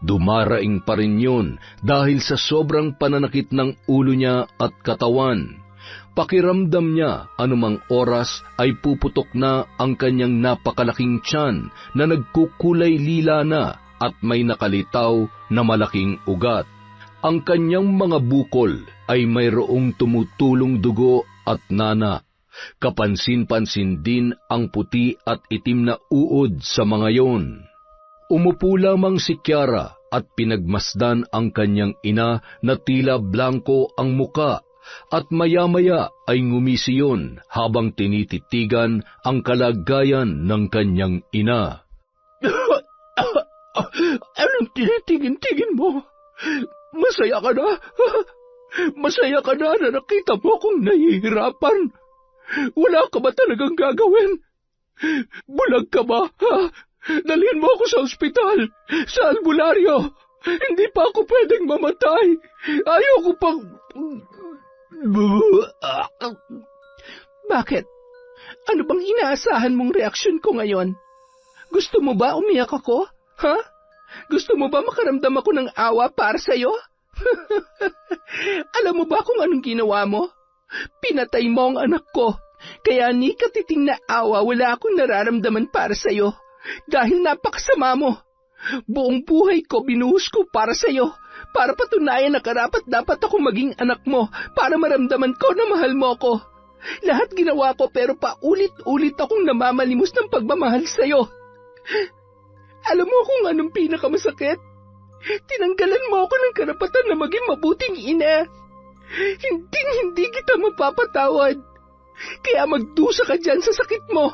Dumaraing pa rin yun dahil sa sobrang pananakit ng ulo niya at katawan. Pakiramdam niya anumang oras ay puputok na ang kanyang napakalaking tiyan na nagkukulay lila na at may nakalitaw na malaking ugat. Ang kanyang mga bukol ay mayroong tumutulong dugo at nana. Kapansin-pansin din ang puti at itim na uod sa mga yon. Umupo lamang si Kiara at pinagmasdan ang kanyang ina na tila blanko ang muka at maya-maya ay ngumisi yun habang tinititigan ang kalagayan ng kanyang ina. Anong tinitingin-tingin mo? Masaya ka na? Masaya ka na nakita mo akong nahihirapan? Wala ka ba talagang gagawin? Bulag ka ba? Dalhin mo ako sa ospital, sa albularyo. Hindi pa ako pwedeng mamatay. Ayoko pang... Bakit? Ano bang inaasahan mong reaksyon ko ngayon? Gusto mo ba umiyak ako? Ha? Gusto mo ba makaramdam ako ng awa para sa'yo? Alam mo ba kung anong ginawa mo? Pinatay mo ang anak ko. Kaya ni katiting na awa wala akong nararamdaman para sa'yo. Dahil napakasama mo. Buong buhay ko binuhos ko para sa'yo. Para patunayan na karapat-dapat ako maging anak mo. Para maramdaman ko na mahal mo ako. Lahat ginawa ko pero paulit-ulit akong namamalimos ng pagmamahal sa'yo. Alam mo kung anong pinakamasakit? Tinanggalan mo ako ng karapatan na maging mabuting ina. Hindi kita mapapatawad. Kaya magdusa ka dyan sa sakit mo.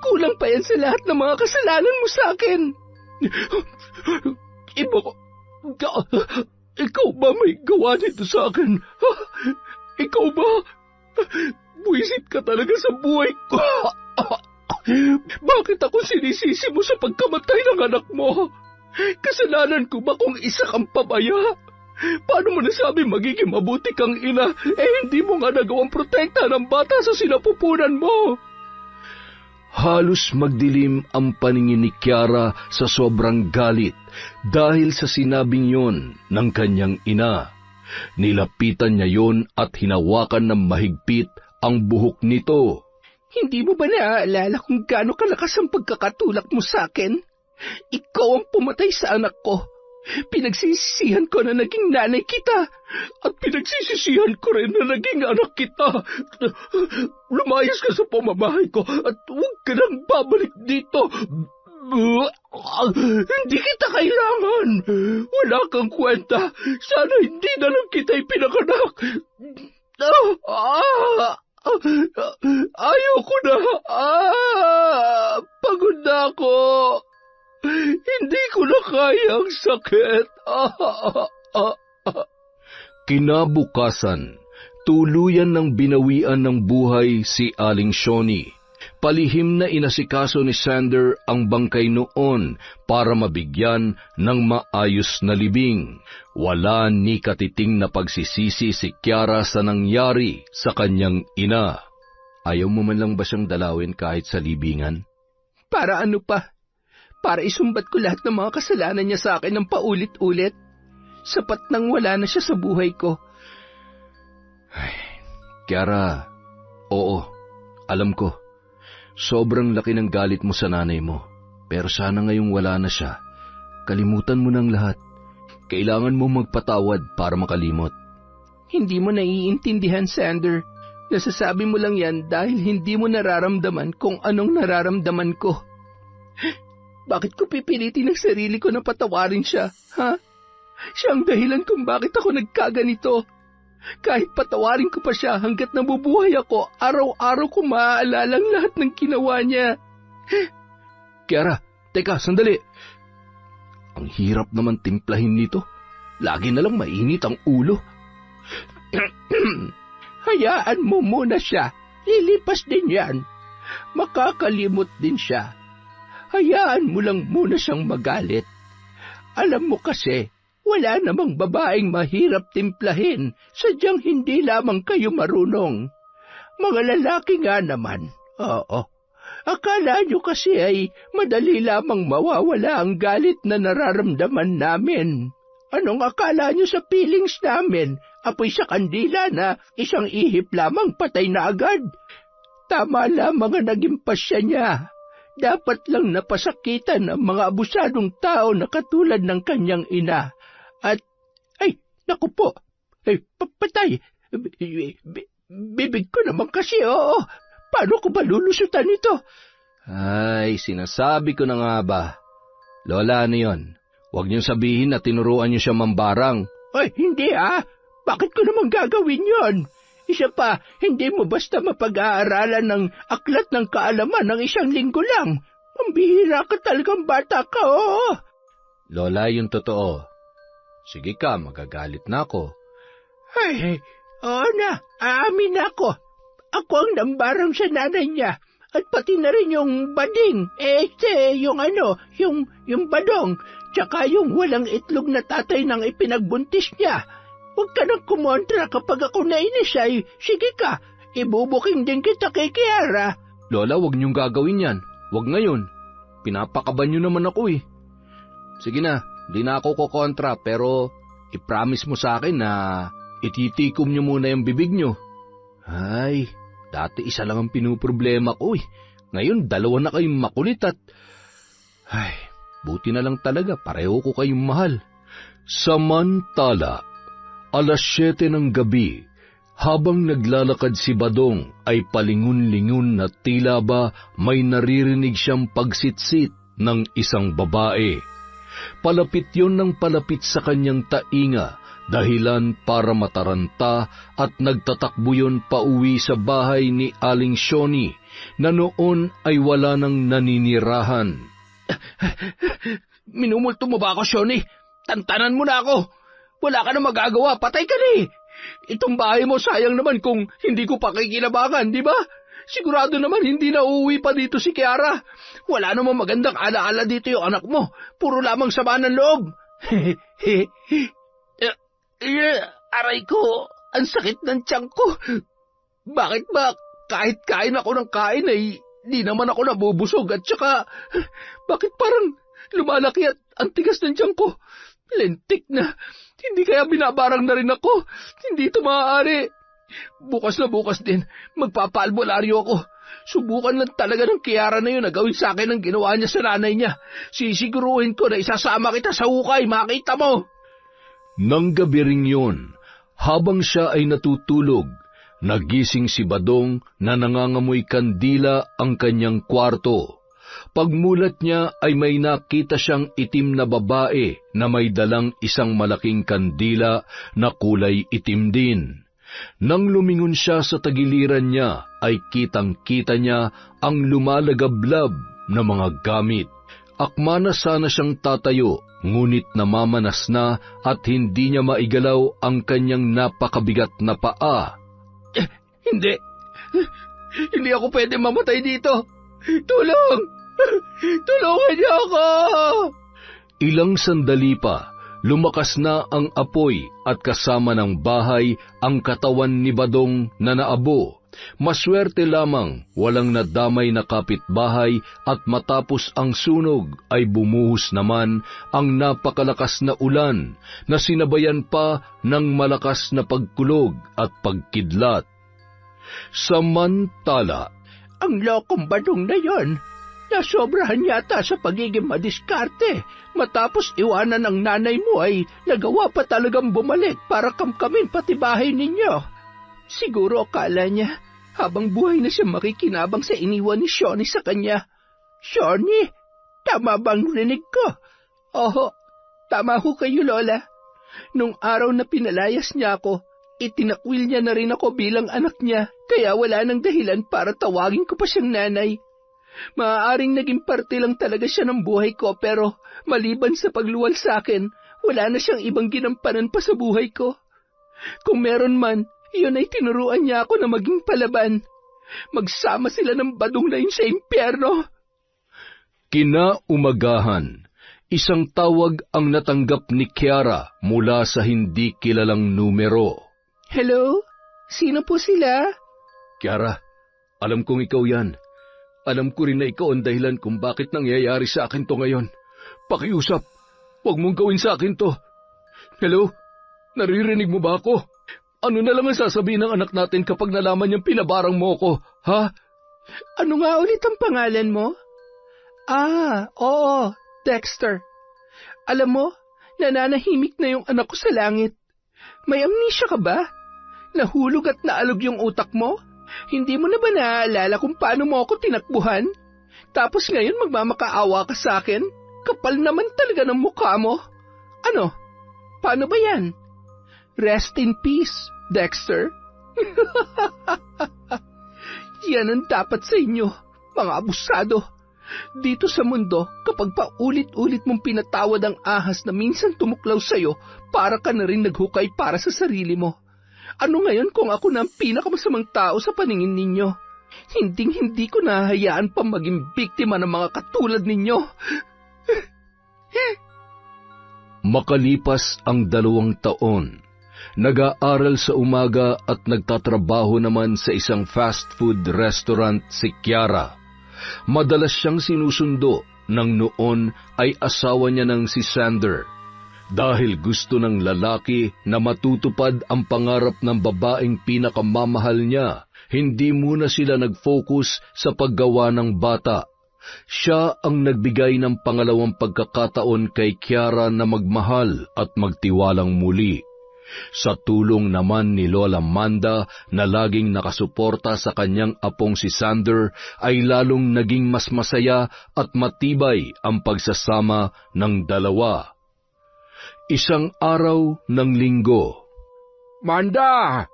Kulang pa yan sa lahat ng mga kasalanan mo sa akin. Ikaw ba may gawa nito sa akin? Ikaw ba? Buwisit ka talaga sa buhay ko. Bakit ako sinisisi mo sa pagkamatay ng anak mo? Kasalanan ko ba kung isa kang pabaya? Paano mo nasabi magiging mabuti kang ina hindi mo nga nagawang protekta ng bata sa sinapupunan mo? Halos magdilim ang paningin ni Kiara sa sobrang galit dahil sa sinabing yon ng kanyang ina. Nilapitan niya yon at hinawakan ng mahigpit ang buhok nito. Hindi mo ba naaalala kung gaano kalakas ang pagkakatulak mo sa akin? Ikaw ang pumatay sa anak ko. Pinagsisisihan ko na naging nanay kita at pinagsisisihan ko rin na naging anak kita. Lumayas ka sa pamamahay ko at huwag ka nang babalik dito. Hindi kita kailangan. Wala kang kwenta. Sana hindi na lang kita ipinanganak. Ayoko na. Pagod na ako. Hindi ko na kaya ang sakit. Kinabukasan, tuluyan ng binawian ng buhay si Aling Shoni. Palihim na inasikaso ni Sander ang bangkay noon para mabigyan ng maayos na libing. Wala ni katiting na pagsisisi si Kiara sa nangyari sa kanyang ina. Ayaw mo man lang ba siyang dalawin kahit sa libingan? Para ano pa? Para isumbat ko lahat ng mga kasalanan niya sa akin ng paulit-ulit. Sapat nang wala na siya sa buhay ko. Ay, Kiara, oo, alam ko. Sobrang laki ng galit mo sa nanay mo. Pero sana ngayong wala na siya, kalimutan mo ng lahat. Kailangan mo magpatawad para makalimot. Hindi mo naiintindihan, Sander. Nasasabi mo lang yan dahil hindi mo nararamdaman kung anong nararamdaman ko. Bakit ko pipilitin ang sarili ko na patawarin siya, ha? Siya ang dahilan kung bakit ako nagkaganito. Kahit patawarin ko pa siya hanggat nabubuhay ako, araw-araw ko maaalala ang lahat ng ginawa niya. Kiara, teka, sandali. Ang hirap naman timplahin nito. Lagi na lang mainit ang ulo. Hayaan mo muna siya. Lilipas din yan. Makakalimot din siya. Hayaan mo lang muna siyang magalit. Alam mo kasi, wala namang babaeng mahirap timplahin, sadyang hindi lamang kayo marunong. Mga lalaki nga naman, oo. Akala nyo kasi ay madali lamang mawawala ang galit na nararamdaman namin. Anong akala nyo sa feelings namin? Apoy sa kandila na isang ihip lamang patay na agad. Tama lamang ang naging pasya niya. Dapat lang napasakitan ang mga abusadong tao na katulad ng kanyang ina. At, naku po, patay. Bibig ko naman kasi, oo. Paano ko ba lulusutan ito? Ay, sinasabi ko na nga ba. Lola, ano yun? Huwag niyong sabihin na tinuruan niyo siya mambarang. Ay, hindi Bakit ko naman gagawin yon? Isa pa, hindi mo basta mapag-aaralan ng aklat ng kaalaman ng isang linggo lang. Mambihira ka talagang bata ka, oo. Lola, yung totoo. Sige ka, magagalit na ako. Ay, oo na, aamin ako. Ako ang nambarang sa nanay niya. At pati na rin yung bading, yung badong, tsaka yung walang itlog na tatay nang ipinagbuntis niya. Huwag ka nang kumontra kapag ako nainis ay, sige ka, ibubuking din kita kay Kiara. Lola, huwag niyong gagawin yan. Huwag ngayon. Pinapakaban niyo naman ako eh. Sige na, di na ako kukontra, pero i-promise mo sa akin na ititikom niyo muna yung bibig niyo. Ay, dati isa lang ang pinuproblema ko eh. Ngayon, 2 na kayong makulit at... Ay, buti na lang talaga, pareho ko kayong mahal. Samantala, 7:00 ng gabi, habang naglalakad si Badong ay palingon-lingon na tila ba may naririnig siyang pagsitsit ng isang babae. Palapit yon ng palapit sa kanyang tainga, dahilan para mataranta at nagtatakbo yon pauwi sa bahay ni Aling Shoni na noon ay wala nang naninirahan. Minumulto mo ba ako, Shoni? Tantanan mo na ako! Wala ka na magagawa, patay ka na eh! Itong bahay mo sayang naman kung hindi ko pakikinabangan, di ba? Sigurado naman hindi na uuwi pa dito si Kiara. Wala namang magandang alaala dito yung anak mo. Puro lamang sama ng loob. Aray ko, ang sakit ng tiyan ko. Bakit ba kahit kain ako ng kain ay di naman ako nabubusog at saka bakit parang lumalaki at ang tigas ng tiyan ko? Lentik na. Hindi kaya binabarang na rin ako. Hindi ito maaari. Bukas na bukas din, magpapaalbularyo ako. Subukan lang talaga ng Kiara na yun na gawin sa akin ang ginawa niya sa nanay niya. Sisiguruhin ko na isasama kita sa hukay, makita mo. Nang gabi ring yun, habang siya ay natutulog, nagising si Badong na nangangamoy kandila ang kanyang kwarto. Pagmulat niya ay may nakita siyang itim na babae na may dalang isang malaking kandila na kulay itim din. Nang lumingon siya sa tagiliran niya, ay kitang-kita niya ang lumalagablab na mga gamit. Akma na sana siyang tatayo, ngunit namamanas na at hindi niya maigalaw ang kanyang napakabigat na paa. Hindi ako pwede mamatay dito. Tulong! Tulungan niyo ako! Ilang sandali pa, lumakas na ang apoy at kasama ng bahay ang katawan ni Badong na naabo. Maswerte lamang, walang nadamay na kapitbahay at matapos ang sunog ay bumuhos naman ang napakalakas na ulan na sinabayan pa ng malakas na pagkulog at pagkidlat. Samantala, ang lokong Badong na yon, nasobrahan yata sa pagiging madiskarte. Matapos iwanan ng nanay mo ay nagawa pa talagang bumalik para kamkamin pati bahay ninyo. Siguro akala niya habang buhay na siya makikinabang sa iniwan ni Shoni sa kanya. Shoni, tama bang rinig ko? Oo, tama ho kayo, Lola. Nung araw na pinalayas niya ako, itinakwil niya na rin ako bilang anak niya, kaya wala nang dahilan para tawagin ko pa siyang nanay. Maaaring naging parte lang talaga siya ng buhay ko, pero maliban sa pagluwal sa akin, Wala na siyang ibang ginampanan pa sa buhay ko. Kung meron man, iyon ay tinuruan niya ako na maging palaban. Magsama sila ng badong na yun sa impyerno. Kinaumagahan, isang tawag ang natanggap ni Kiara mula sa hindi kilalang numero. Hello? Sino po sila? Kiara, alam kong ikaw yan. Alam ko rin na ikaw ang dahilan kung bakit nangyayari sa akin to ngayon. Pakiusap, huwag mong gawin sa akin to. Hello? Naririnig mo ba ako? Ano na lang ang sasabihin ng anak natin kapag nalaman niyang pinabarang mo ako, ha? Ano nga ulit ang pangalan mo? Oo, Dexter. Alam mo, nananahimik na yung anak ko sa langit. May amnesia ka ba? Nahulog at naalog yung utak mo? Hindi mo na ba naaalala kung paano mo ako tinakbuhan? Tapos ngayon magmamakaawa ka sa akin? Kapal naman talaga ng mukha mo. Ano? Paano ba yan? Rest in peace, Dexter. Yan ang dapat sa inyo, mga abusado. Dito sa mundo, kapag paulit-ulit mong pinatawad ang ahas na minsan tumuklaw sa'yo, para ka na rin naghukay para sa sarili mo. Ano ngayon kung ako na ang pinakamasamang tao sa paningin ninyo? Hinding-hindi ko nahahayaan pa maging biktima ng mga katulad ninyo. Makalipas ang 2 taon, nag-aaral sa umaga at nagtatrabaho naman sa isang fast food restaurant si Kiara. Madalas siyang sinusundo nang noon ay asawa niya ng si Sander. Dahil gusto ng lalaki na matutupad ang pangarap ng babaeng pinakamamahal niya, hindi muna sila nag-focus sa paggawa ng bata. Siya ang nagbigay ng pangalawang pagkakataon kay Kiara na magmahal at magtiwalang muli. Sa tulong naman ni Lola Manda na laging nakasuporta sa kanyang apong si Sander, ay lalong naging mas masaya at matibay ang pagsasama ng dalawa. Isang araw ng linggo. Manda!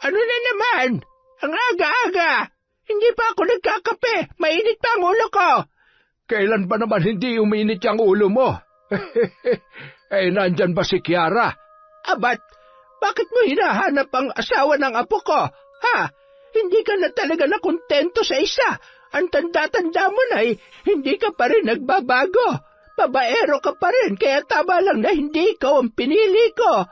Ano na naman? Ang aga-aga! Hindi pa ako nagkakape. Mainit pa ang ulo ko. Kailan ba naman hindi uminit ang ulo mo? Nandyan ba si Kiara? Abat, bakit mo hinahanap ang asawa ng apo ko? Ha? Hindi ka na talaga nakontento sa isa. Ang tanda-tanda mo na hindi ka pa rin nagbabago. Babaero ka pa rin, kaya tama lang na hindi ikaw ang pinili ko.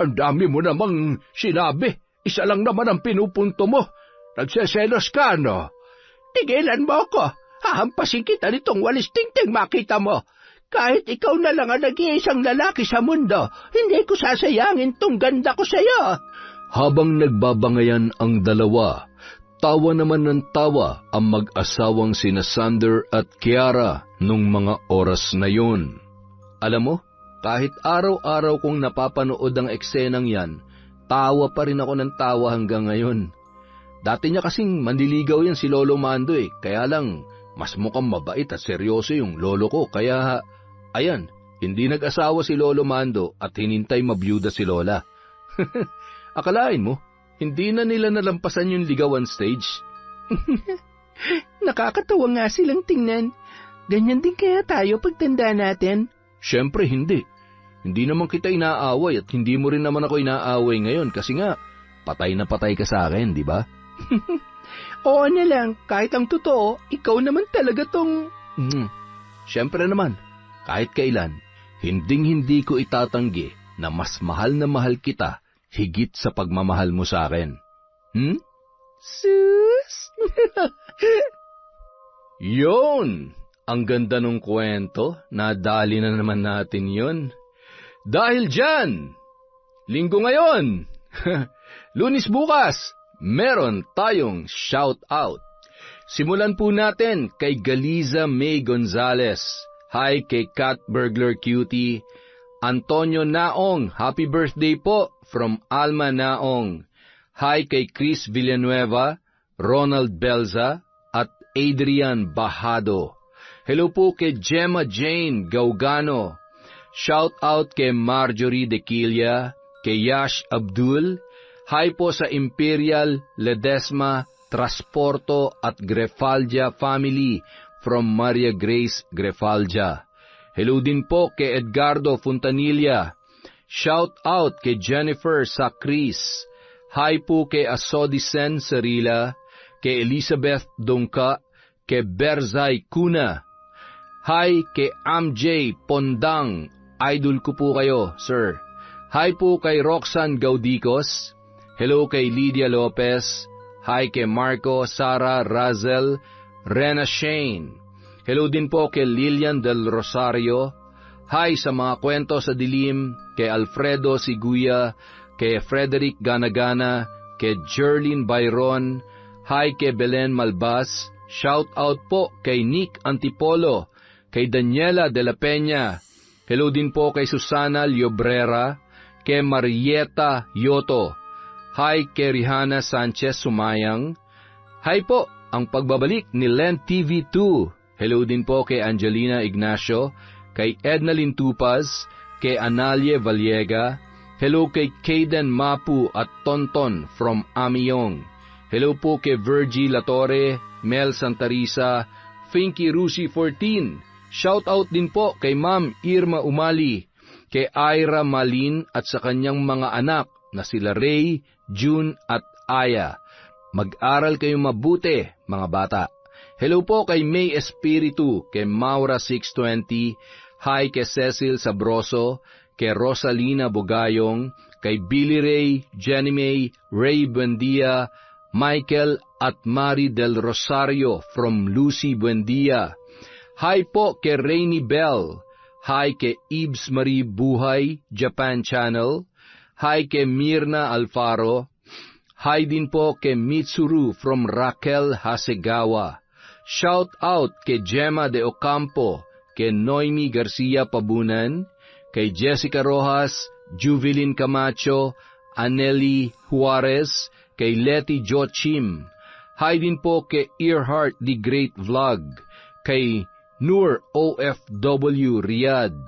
Ang dami mo namang sinabi. Isa lang naman ang pinupunto mo. Nagseselos ka, no? Tigilan mo ako. Hahampasin kita nitong walis tingting makita mo. Kahit ikaw na lang ang nag-iisang lalaki sa mundo, hindi ko sasayangin tong ganda ko sa'yo. Habang nagbabangayan ang dalawa, tawa naman ng tawa ang mag-asawang sina Sander at Kiara nung mga oras na yun. Alam mo, kahit araw-araw kong napapanood ang eksenang yan, tawa pa rin ako ng tawa hanggang ngayon. Dati niya kasing manliligaw yan si Lolo Mando kaya lang mas mukhang mabait at seryoso yung lolo ko, kaya ayan, hindi nag-asawa si Lolo Mando at hinintay mabiyuda si Lola. Akalain mo, hindi na nila nalampasan yung ligawan stage. Nakakatawa nga silang tingnan. Ganyan din kaya tayo pagtanda natin? Siyempre hindi. Hindi naman kita inaaway at hindi mo rin naman ako inaaway ngayon kasi nga, patay na patay ka sa akin, di ba? Oo na lang, kahit ang totoo, ikaw naman talaga tong... Siyempre naman, kahit kailan, hinding-hindi ko itatanggi na mas mahal na mahal kita higit sa pagmamahal mo sa akin. Sus! Yun! Ang ganda nung kwento, nadali na naman natin yun. Dahil dyan, linggo ngayon, Lunes bukas, meron tayong shout-out. Simulan po natin kay Galiza May Gonzalez. Hi kay Cat Burglar Cutie. Antonio Naong, happy birthday po from Alma Naong. Hi kay Chris Villanueva, Ronald Belza, at Adrian Bahado. Hello po kay Gemma Jane Gaugano. Shout out kay Marjorie Dequilla, kay Yash Abdul. Hi po sa Imperial, Ledesma, Transporto at Grefaldia family from Maria Grace Grefaldia. Hello din po kay Edgardo Fontanilla. Shout out kay Jennifer Sacris. Hi po kay Asodisen Sarila, kay Elizabeth Dongka, kay Berzay Kuna. Hi kay MJ Pondang. Idol ko po kayo, sir. Hi po kay Roxanne Gaudicos. Hello kay Lydia Lopez. Hi kay Marco, Sara, Razel, Rena Shane. Hello din po kay Lilian Del Rosario. Hi sa mga kwento sa dilim, kay Alfredo Siguya, kay Frederick Ganagana, kay Jerlyn Byron. Hi kay Belen Malbas. Shout out po kay Nick Antipolo, kay Daniela de la Peña. Hello din po kay Susana Llobrera, kay Marieta Yoto. Hi kay Rihanna Sanchez Sumayang. Hi po, ang pagbabalik ni Len TV2. Hello din po kay Angelina Ignacio, kay Ednalyn Tupaz, kay Analie Vallega. Hello kay Kaden Mapu at Tonton from Amiyong. Hello po kay Virgie Latore, Mel Santarisa, Finky Rusi 14. Shout out din po kay Ma'am Irma Umali, kay Ira Malin at sa kanyang mga anak na sila Ray, June at Aya. Mag-aral kayong mabuti, mga bata. Hello po kay May Espiritu, kay Maura 620, hi kay Cecil Sabroso, kay Rosalina Bugayong, kay Billy Ray, Jenny May, Ray Buendia, Michael at Mari Del Rosario from Lucy Buendia. Hi po kay Rainy Bell, hi kay Ibs Marie Buhay, Japan Channel, hi kay Mirna Alfaro, hi din po kay Mitsuru from Raquel Hasegawa. Shout out kay Gemma de Ocampo, kay Noemi Garcia Pabunan, kay Jessica Rojas, Juvelin Camacho, Aneli Juarez, kay Letty Jochim. Hi din po kay Earhart the Great Vlog, kay Nur OFW Riyadh.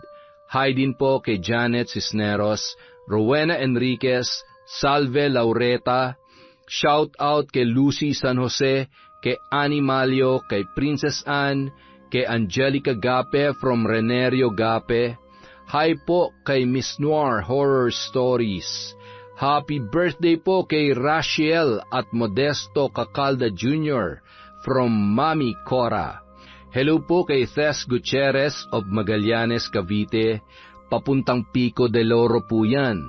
Hi din po kay Janet Cisneros, Rowena Enriquez, Salve Laureta. Shout out kay Lucy San Jose, kay Annie Malio, kay Princess Anne, kay Angelica Gape from Renerio Gape. Hi po kay Miss Noir Horror Stories. Happy birthday po kay Rachel at Modesto Cacalda Jr. from Mami Cora. Hello po kay Tess Gutierrez of Magallanes, Cavite. Papuntang Pico de Loro po yan.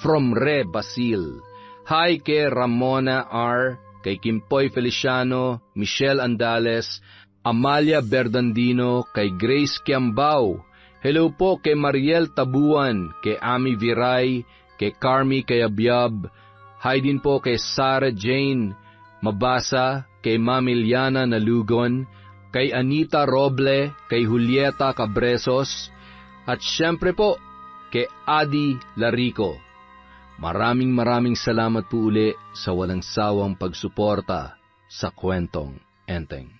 From Re Basil. Hi kay Ramona R., kay Kimpoy Feliciano, Michelle Andales, Amalia Berdandino, kay Grace Kiambao. Hello po kay Mariel Tabuan, kay Ami Viray, kay Carmi Kayabyab. Hi din po kay Sarah Jane Mabasa, kay Mamiliana Nalugon, kay Anita Roble, kay Julieta Cabresos, at syempre po kay Adi Larico. Maraming salamat po uli sa walang sawang pagsuporta sa Kwentong Enteng.